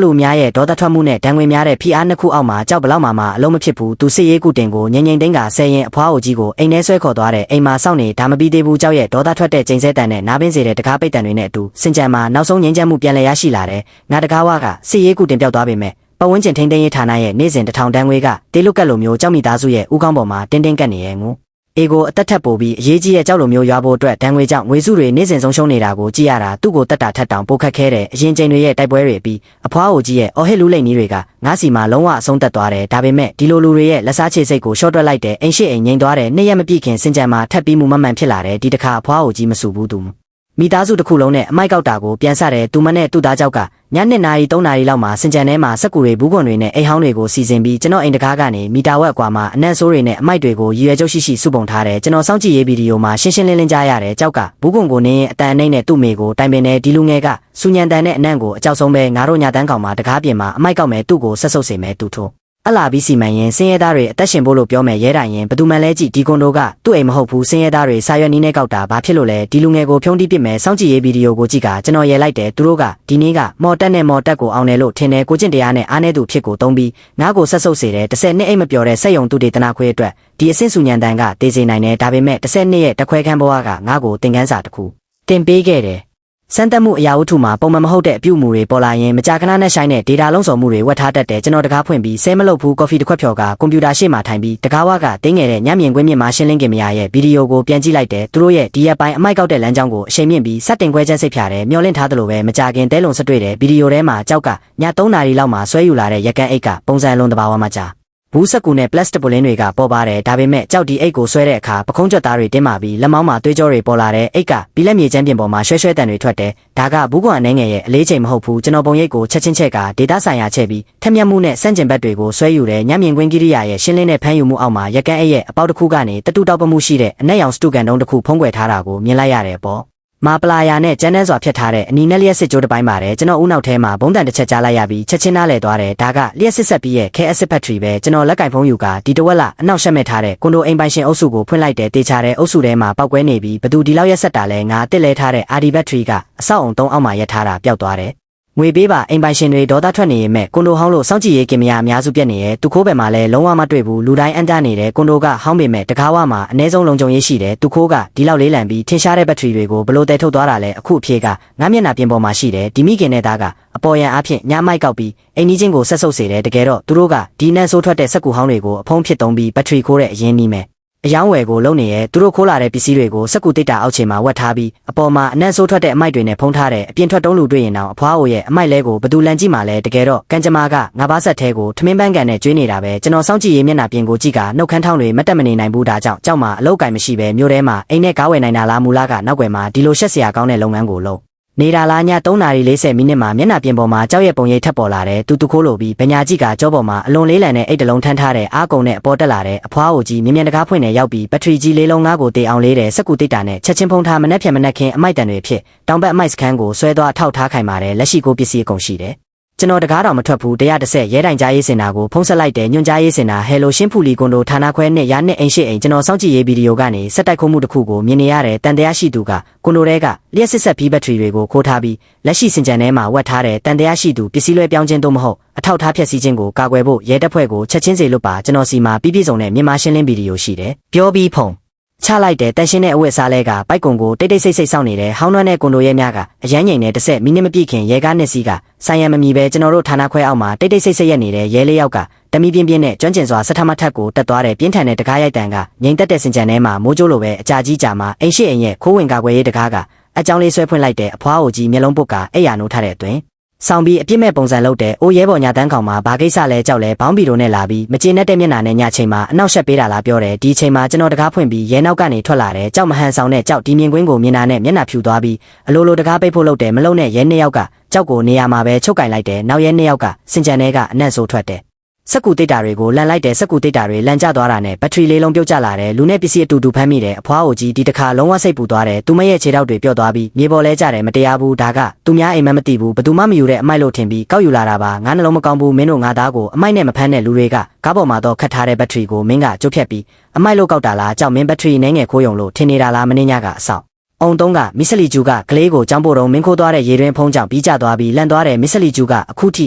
လူများရဲ့ဒေါသထွက်မှုနဲ့ဒဏ်ငွေများတဲ့ဖိအားနှစ်ခုအောက်မှာကြောက်ဘလောက်မှအလုံးမဖြစ်ဘူးသူစစ်ရေးကုတင်ကိုငိမ့်ငိမ့်သိန်းကဆဲရင်အဖွားအိုကြီးကိုအိမ်ထဲဆွဲခေါ်သွားတယ်အိမ်မှာစောင့်နေဒါမပြီးသေးဘူးကြောက်ရဲ့ဒေါသထွက်တဲ့ကျိန်ဆဲတန်နဲ့နားပင်းစေတဲ့တကားပိတ်တန်တွေနဲ့အတူစင်ကြံမှာနောက်ဆုံးငိမ့်ချမ်းမှုပြန်လည်ရရှိလာတယ်ငါတကားဝကစစ်ရေးကုတင်ပျောက်သွားပေမဲ့ပတ်ဝန်းကျင်ထိန်းသိမ်းရေးဌာနရဲ့နေ့စဉ်1000တန်းငွေကတေးလုတ်ကက်လိုမျိုးကြောက်မိသားစုရဲ့ဥကောင်းပေါ်မှာတင်းတင်းကပ်နေရဲ့ငူအေကိုအသက်ထက်ပိုပြီးအရေးကြီးတဲ့ကြောက်လိုမျိုးရွာဖို့အတွက်ဒဏ်ငွေကြောင့်ငွေစုတွေနေ့စဉ်ဆုံးရှုံးနေတာကိုကြည့်ရတာသူ့ကိုတက်တာထက်တောင်ပိုခက်ခဲတဲ့အရင်ချိန်တွေရဲ့တိုက်ပွဲတွေပြီးအဖွားအိုကြီးရဲ့အော်ဟစ်လူလိမ့်နီးတွေကငါးစီမှာလုံးဝအဆုံးသက်သွားတယ်ဒါပေမဲ့ဒီလိုလူတွေရဲ့လက်စားချေစိတ်ကိုရှော့တွက်လိုက်တဲ့အိမ်ရှိအိမ်ငိမ့်သွားတဲ့နေ့ရက်မပြည့်ခင်စင်ကြံမှာထပ်ပြီးမှုမမှန်ဖြစ်လာတယ်ဒီတစ်ခါအဖွားအိုကြီးမဆူဘူးသူမိသားစုတစ်ခုလုံးနဲ့အမိုက်ကောက်တာကိုပြန်ဆတဲ့သူမနဲ့သူ့သားကြောက်ကညနေနာရီ3နာရီလောက်မှာစင်ကြံထဲမှာစက်ကူတွေဘူးခွန်တွေနဲ့အိမ်ဟောင်းတွေကိုစီစဉ်ပြီးကျွန်တော်အိမ်တကားကနေမီတာဝက်ကွာမှာအနက်ဆိုးတွေနဲ့အမိုက်တွေကိုရည်ရွယ်ချုပ်ရှိစုပုံထားတယ်ကျွန်တော်စောင့်ကြည့်ရေးဗီဒီယိုမှာရှင်းရှင်းလင်းလင်းကြားရတယ်ကြောက်ကဘူးခွန်ကိုနင်းအတန်အနှိမ့်နဲ့သူ့မိကိုတိုင်ပင်တဲ့ဒီလူငယ်ကစူညံတန်နဲ့အနံ့ကိုအကြောက်ဆုံးပဲငါတို့ညာတန်းကောင်မှာတကားပြင်မှာအမိုက်ကောက်မယ်သူ့ကိုဆက်ဆုပ်စေမယ်သူထိုးအလာပြီးစီမံရင်စင်းရဲသားတွေအသက်ရှင်ဖို့လို့ပြောမယ်ရဲတိုင်ရင်ဘသူမှန်လဲကြည့်ဒီကွန်ဒိုကသူ့အိမ်မဟုတ်ဘူးစင်းရဲသားတွေစာရွက်နီးနဲ့ကောက်တာဘာဖြစ်လို့လဲဒီလူငယ်ကိုဖြုံးတီးပစ်မယ်စောင့်ကြည့်ရေးဗီဒီယိုကိုကြည့်ကကျွန်တော်ရဲလိုက်တယ်သူတို့ကဒီနေ့ကမော်တက်နဲ့မော်တက်ကိုအောင်တယ်လို့ထင်တယ်ကိုကျင့်တရားနဲ့အားနေသူဖြစ်ကိုသုံးပြီးငါ့ကိုဆက်ဆုပ်စေတယ်10နှစ်အိမ်မပြောတဲ့စက်ယုံသူတေသနာခွေးအတွက်ဒီအဆင့်စုညံတန်ကတေးစေနိုင်တယ်ဒါပေမဲ့10နှစ်ရဲ့တခွဲခန်းဘဝကငါ့ကိုသင်ခန်းစာတစ်ခုတင်ပေးခဲ့တယ်စမ်းသပ်မှုအရာဝတ္ထုမှာပုံမှန်မဟုတ်တဲ့အပြုအမူတွေပေါ်လာရင်မကြာခဏနဲ့ဆိုင်တဲ့ဒေတာလုံးစုံမှုတွေဝတ်ထားတတ်တယ်ကျွန်တော်တကားဖွင့်ပြီးဆဲမလုပ်ဘူးကော်ဖီတစ်ခွက်ဖြော်ကကွန်ပျူတာရှေ့မှာထိုင်ပြီးတကားဝါကတင်းငယ်တဲ့ညမြင်ကွင်းမြင့်မှာရှင်းလင်းခင်မရရဲ့ဗီဒီယိုကိုပြန်ကြည့်လိုက်တယ်သူတို့ရဲ့ဒီရက်ပိုင်းအမိုက်ကောက်တဲ့လမ်းကြောင်းကိုအချိန်မြင့်ပြီးစတင်ခွဲချက်စိတ်ဖြာတယ်မျောလင့်ထားသလိုပဲမကြာခင်တဲလုံစတွေ့တယ်ဗီဒီယိုထဲမှာကြောက်ကည3နာရီလောက်မှာဆွဲယူလာတဲ့ရက်ကန်းအိတ်ကပုံစံလုံးတဘာဝမှကြာ ဘူးစကူနဲ့ plastic ပုလင်းတွေကပေါ်ပါတယ်ဒါပေမဲ့ကြောက်ဒီအိတ်ကိုဆွဲတဲ့အခါပခုံးကြွသားတွေတင်းမာပြီးလက်မောင်းမှာသွေးကြောတွေပေါ်လာတဲ့အိတ်ကပြီးလက်မြေချမ်းပြင်ပေါ်မှာရွှဲရွှဲတန်တွေထွက်တယ်ဒါကဘူးကွန်အနေငယ်ရဲ့အလေးချိန်မဟုတ်ဘူးကျွန်တော်ပုံရိပ်ကိုချက်ချင်းချက်ကဒေတာဆိုင်ရာချက်ပြီးထက်မြက်မှုနဲ့စန့်ကျင်ဘက်တွေကိုဆွဲယူတဲ့ညမြင်ကွင်းကိရိယာရဲ့ရှင်းလင်းတဲ့ဖမ်းယူမှုအောက်မှာရက်ကန်းအိတ်ရဲ့အပေါက်တစ်ခုကနေတတူတောက်ပမှုရှိတဲ့အနက်ရောင်စတူကန်တုံးတစ်ခုဖုံးကွယ်ထားတာကိုမြင်လိုက်ရတယ်ပေါ့မာပလာယာနဲ့ကျန်းနှဲစွာဖြတ်ထားတဲ့အနီနဲ့လျက်စစ်ကြိုးတစ်ပိုင်းပါတယ်ကျွန်တော်ဦးနောက်ထဲမှာဘုံတန်တစ်ချက်ကြားလိုက်ရပြီးချက်ချင်းနားလည်သွားတယ်ဒါကလျက်စစ်ဆက်ပြီးရဲ့ခဲအစစ်ဖက်ထရီပဲကျွန်တော်လက်ကင်ဖုံးယူကဒီတဝက်လအနောက်ရှက်မဲ့ထားတဲ့ကွန်ဒိုအိမ်ပိုင်ရှင်အုပ်စုကိုဖွင့်လိုက်တယ်တေချာတဲ့အုပ်စုထဲမှာပောက်ကွဲနေပြီးဘသူဒီလောက်ရက်ဆက်တာလဲငါတစ်လဲထားတဲ့အာဒီဘက်ထရီကအဆောက်အုံ3အောက်မှာရက်ထားတာပျောက်သွားတယ်ငွေပေးပါအိမ်ပိုင်ရှင်တွေဒေါသထွက်နေရင်မဲ့ကွန်ဒိုဟောင်းလို့စောင့်ကြည့်ရေးကင်မရာအများစုပြက်နေရဲ့သူခိုးဘယ်မှာလဲလုံးဝမတွေ့ဘူးလူတိုင်းအန်တာနေတဲ့ကွန်ဒိုကဟောင်းပေမဲ့တကားဝမှာအနည်းဆုံးလုံခြုံရေးရှိတယ်သူခိုးကဒီလောက်လေးလံပြီးထင်ရှားတဲ့ဘက်ထရီတွေကိုဘလို့တဲထုတ်သွားတာလဲအခုအဖြေကငါမျက်နှာပြင်ပေါ်မှာရှိတယ်ဒီမိခင်နဲ့သားကအပေါ်ရန်အဖြစ်ညမိုက်ကောက်ပြီးအိမ်ကြီးချင်းကိုဆက်ဆုပ်စေတယ်တကယ်တော့သူတို့ကဒီနန်းဆိုးထွက်တဲ့စက်ကူဟောင်းတွေကိုအဖုံးဖြစ်သုံးပြီးဘက်ထရီခိုးတဲ့အရင်းနီးမယ်အယောင်းဝယ်ကိုလုံနေရဲသူတို့ခိုးလာတဲ့ပစ္စည်းတွေကိုစက်ကူတိတ်တာအောက်ခြေမှာဝတ်ထားပြီးအပေါ်မှာအနံ့ဆိုးထွက်တဲ့အမိုက်တွေနဲ့ဖုံးထားတဲ့အပြင်ထွက်တုံးလူတွေ့ရင်တော့အဖွားအိုရဲ့အမိုက်လဲကိုဘသူလန်ကြည့်မှလဲတကယ်တော့ကန်ကြမာကငါးပါးဆက်သေးကိုထမင်းပန်းကန်နဲ့ကျွေးနေတာပဲကျွန်တော်စောင့်ကြည့်ရေးမျက်နှာပြင်ကိုကြည့်ကနှုတ်ခမ်းထောင်းတွေမတက်မနေနိုင်ဘူးဒါကြောင့်ကြောက်မှာအလောက်ကင်မရှိပဲမျိုးထဲမှာအိမ်နဲ့ကားဝယ်နိုင်တာလားမူလားကနောက်ွယ်မှာဒီလိုရှက်စရာကောင်းတဲ့လုပ်ငန်းကိုလုပ်နေတာလားည3နာရီ40မိနစ်မှာမျက်နှာပြင်ပေါ်မှာကြောက်ရဲ့ပုံရိပ်ထပ်ပေါ်လာတယ်တူခိုးလိုပြီးဗညာကြီးကကြောပေါ်မှာအလွန်လေးလံတဲ့အိတ်တလုံးထမ်းထားတဲ့အားကုန်နဲ့အပေါ်တက်လာတဲ့အဖွားအိုကြီးမြင်မြန်တကားဖွင့်နေရောက်ပြီးဘက်ထရီကြီးလေးလုံးငါးကိုတေအောင်လေးတဲ့စက်ကူတိတ်တာနဲ့ချက်ချင်းဖုံးထားမနှက်ဖြန်မနှက်ခင်းအမိုက်တန်တွေဖြစ်တောင်ဘက်အမိုက်စခန်းကိုဆွဲသွားထောက်ထားခိုင်ပါတယ်လက်ရှိကိုပစ္စည်းအကုန်ရှိတယ်ကျွန်တော်တကားတော်မထွက်ဘူး130ရဲတိုင်ကြားရေးစင်တာကိုဖုံးဆက်လိုက်တယ်ညွန့်ကြားရေးစင်တာဟယ်လိုရှင်းဖူလီကွန်ဒိုဌာနခွဲနဲ့ရာနှစ်အိမ်ရှိအိမ်ကျွန်တော်စောင့်ကြည့်ရေးဗီဒီယိုကနေစက်တိုက်ခိုးမှုတစ်ခုကိုမြင်နေရတယ်တန်တရားရှိသူကကွန်ဒိုတွေကလျှက်စစ်ဆက်ပြီးဘက်ထရီတွေကိုခိုးထားပြီးလက်ရှိစင်ကြံထဲမှာဝတ်ထားတဲ့တန်တရားရှိသူပစ္စည်းလွှဲပြောင်းခြင်းသို့မဟုတ်အထောက်ထားဖျက်ဆီးခြင်းကိုကာကွယ်ဖို့ရဲတပ်ဖွဲ့ကိုချက်ချင်းစေလွတ်ပါကျွန်တော်စီမှာပြည့်စုံတဲ့မြန်မာရှင်းလင်းဗီဒီယိုရှိတယ်ပြောပြီးဖုံချလိုက်တဲ့တန်ရှင်းတဲ့အဝတ်အစားလဲကပိုက်ကွန်ကိုတိတ်တိတ်ဆိတ်ဆိတ်စောင့်နေတဲ့ဟောင်းနှွမ်းတဲ့ကွန်ဒိုရဲများကအရန်ငိန်တဲ့10မိနစ်မပြည့်ခင်ရဲကားနှစ်စီးကဆိုင်ရန်မမီပဲကျွန်တော်တို့ဌာနခွဲအောက်မှာတိတ်တိတ်ဆိတ်ဆိတ်ရက်နေတဲ့ရဲလေးယောက်ကတမီပြင်းပြင်းနဲ့ကျွမ်းကျင်စွာစထမထက်ကိုတက်သွားတဲ့ပြင်းထန်တဲ့တကားရိုက်တန်ကငိန်တက်တဲ့စင်ကြံထဲမှာမိုးကြိုးလိုပဲအကြာကြီးကြာမှာအိမ်ရှိအိမ်ရဲ့ခိုးဝင်ကာကွယ်ရေးတကားကအကြောင်းလေးဆွဲဖွင့်လိုက်တဲ့အဖွားအိုကြီးမျက်လုံးပုတ်ကအဲ့ရနိုးထားတဲ့အတွင်းဆောင်ပြီးအပြစ်မဲ့ပုံစံလုပ်တဲ့အိုးရဲပေါ်ညာတန်းကောင်မှာဘာကိစ္စလဲကြောက်လဲဘောင်းဘီတို့နဲ့လာပြီးမကျေနပ်တဲ့မျက်နှာနဲ့ညချိန်မှာအနောက်ရှက်ပေးတာလားပြောတယ်ဒီချိန်မှာကျွန်တော်တကားဖွင့်ပြီးရဲနောက်ကနေထွက်လာတယ်ကြောက်မဟန်ဆောင်တဲ့ကြောက်ဒီမြင်ကွင်းကိုမြင်တာနဲ့မျက်နှာဖြူသွားပြီးအလိုလိုတကားပိတ်ဖို့လုပ်တယ်မလုံနဲ့ရဲနှစ်ယောက်ကကြောက်ကိုနေရာမှာပဲချုပ်ကင်လိုက်တယ်နောက်ရဲနှစ်ယောက်ကစင်ကြံထဲကအနံ့ဆိုးထွက်တယ်စက်ကူတိတ်တာတွေကိုလန်လိုက်တဲ့စက်ကူတိတ်တာတွေလန်ကျသွားတာနဲ့ဘက်ထရီလေးလုံးပြုတ်ကျလာတယ်လူနဲ့ပစ္စည်းအတူတူဖမ်းမိတယ်အဖွားအိုကြီးဒီတစ်ခါလုံးဝစိတ်ပူသွားတယ်သူမရဲ့ခြေထောက်တွေပြော့သွားပြီးမြေပေါ်လဲကျတယ်မတရားဘူးဒါကသူများအိမ်မမသိဘူးဘသူမှမယူတဲ့အမိုက်လို့ထင်ပြီးကောက်ယူလာတာပါငါနှလုံးမကောင်းဘူးမင်းတို့ငါသားကိုအမိုက်နဲ့မဖမ်းတဲ့လူတွေကကားပေါ်မှာတော့ခတ်ထားတဲ့ဘက်ထရီကိုမင်းကကျုပ်ဖြတ်ပြီးအမိုက်လို့ကောက်တာလားကြောက်မင်းဘက်ထရီနဲ့ငယ်ခိုးယုံလို့ထင်နေတာလားမင်းညကအဆောက်အုံတုံးကမစ္စလီဂျူကကလေးကိုကြောင်းပို့တော့မင်းခိုးသွားတဲ့ရေတွင်ဖုံးကြောင့်ပြီးကျသွားပြီးလန့်သွားတဲ့မစ္စလီဂျူကအခုထိ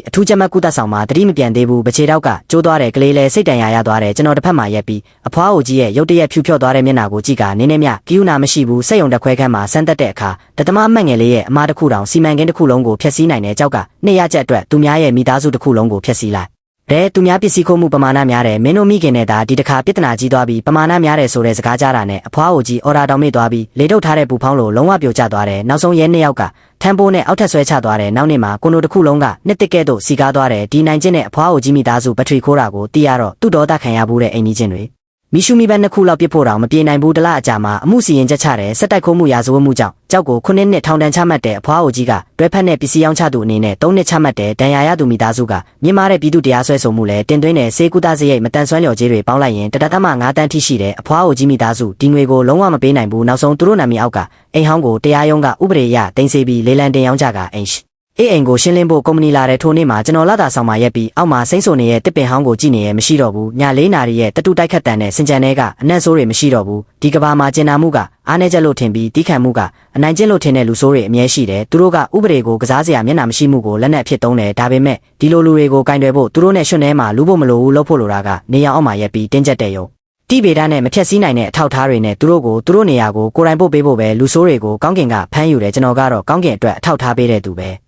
အထူးချက်မှတ်ကုသဆောင်မှာတတိမပြန်သေးဘူးပချေတောက်ကကျိုးသွားတဲ့ကလေးလဲစိတ်တန်ရာရသွားတယ်ကျွန်တော်တစ်ဖက်မှာရက်ပြီးအဖွားအိုကြီးရဲ့ရုတ်တရက်ဖြူဖြော့သွားတဲ့မျက်နှာကိုကြည့်ကနင်းနေမြကီယူနာမရှိဘူးစက်ယုံတစ်ခွဲခန်းမှာဆန်းတက်တဲ့အခါတသမအမှတ်ငယ်လေးရဲ့အမားတစ်ခုတောင်စီမံကိန်းတစ်ခုလုံးကိုဖျက်ဆီးနိုင်တဲ့ကြောက်ကနှစ်ရချက်အတွက်သူများရဲ့မိသားစုတစ်ခုလုံးကိုဖျက်ဆီးလိုက်သူများပစ္စည်းခိုးမှုပမာဏများတယ်မင်းတို့မိခင်နဲ့သာဒီတစ်ခါပြဿနာကြီးသွားပြီးပမာဏများတယ်ဆိုတဲ့စကားကြားတာနဲ့အဖွားအိုကြီးအော်ဒါတောင်မေ့သွားပြီးလေထုတ်ထားတဲ့ပူဖောင်းလိုလုံးဝပြိုကျသွားတယ်နောက်ဆုံးရဲနှစ်ယောက်ကထမ်းပိုးနဲ့အောက်ထပ်ဆွဲချသွားတယ်နောက်နေ့မှာကွန်ဒိုတစ်ခုလုံးကနှစ်တစ်ကဲ့သို့စီကားသွားတယ်ဒီနိုင်ချင်းနဲ့အဖွားအိုကြီးမိသားစုဘက်ထရီခိုးတာကိုတီးရတော့သူ့ဒေါသခံရဘူးတဲ့အိမ်ကြီးချင်းတွေမီရှူမီဘန်နှစ်ခုလောက်ပြစ်ဖို့တောင်မပြေနိုင်ဘူးတလအကြာမှာအမှုစီရင်ချက်ချတယ်စက်တိုက်ခိုးမှုရာဇဝတ်မှုကြောင့်ကြောက်ကို9နှစ်ထောင်ဒဏ်ချမှတ်တဲ့အဖွားအိုကြီးကတွဲဖက်နဲ့ပစ္စည်းရောင်းချသူအနေနဲ့3နှစ်ချမှတ်တဲ့ဒဏ်ရာရသူမိသားစုကမြင့်မားတဲ့ပြည်သူတရားစွဲဆိုမှုလဲတင်သွင်းတဲ့စေကူတာစရိတ်မတန်ဆွမ်းလျော်ကြေးတွေပေါင်းလိုက်ရင်တတသမ9တန်းထိရှိတဲ့အဖွားအိုကြီးမိသားစုဒီငွေကိုလုံးဝမပေးနိုင်ဘူးနောက်ဆုံးသူတို့နာမည်အောက်ကအိမ်ဟောင်းကိုတရားရုံးကဥပဒေအရတင်စေပြီးလေလံတင်ရောင်းကြကအိမ်အိမ်ကိုရှင်းလင်းဖို့ကုမ္ပဏီလာတဲ့ထိုနေ့မှာကျွန်တော်လာတာဆောင်မှာရက်ပြီးအောက်မှာစိမ့်ဆိုနေရဲ့တစ်ပင်ဟောင်းကိုကြည့်နေရမရှိတော့ဘူးည4နာရီရဲ့တတူတိုက်ခတ်တန်တဲ့စင်ကြံထဲကအနံ့ဆိုးတွေမရှိတော့ဘူးဒီကဘာမှာကျင်နာမှုကအားနေချက်လို့ထင်ပြီးတီးခံမှုကအနိုင်ကျင့်လို့ထင်တဲ့လူဆိုးတွေအမြဲရှိတယ်သူတို့ကဥပဒေကိုကစားစရာမျက်နှာမရှိမှုကိုလက်နက်ဖြစ်သုံးတယ်ဒါပေမဲ့ဒီလိုလူတွေကိုကင်တွယ်ဖို့သူတို့နဲ့ရွှွထဲမှာလူဖို့မလိုဘူးလှုပ်ဖို့လိုတာကနေရောင်အောက်မှာရက်ပြီးတင်းကျပ်တဲ့ရုံတိဗေဒနဲ့မဖြက်စီးနိုင်တဲ့အထောက်ထားတွေနဲ့သူတို့နေရာကိုကိုယ်တိုင်ပို့ပေးဖို့ပဲလူဆိုးတွေကိုကောင်းကင်ကဖမ်းယူတယ်ကျွန်တော်ကတော့ကောင်းကင်အတွက်အထောက်ထားပေးတဲ့သူပဲ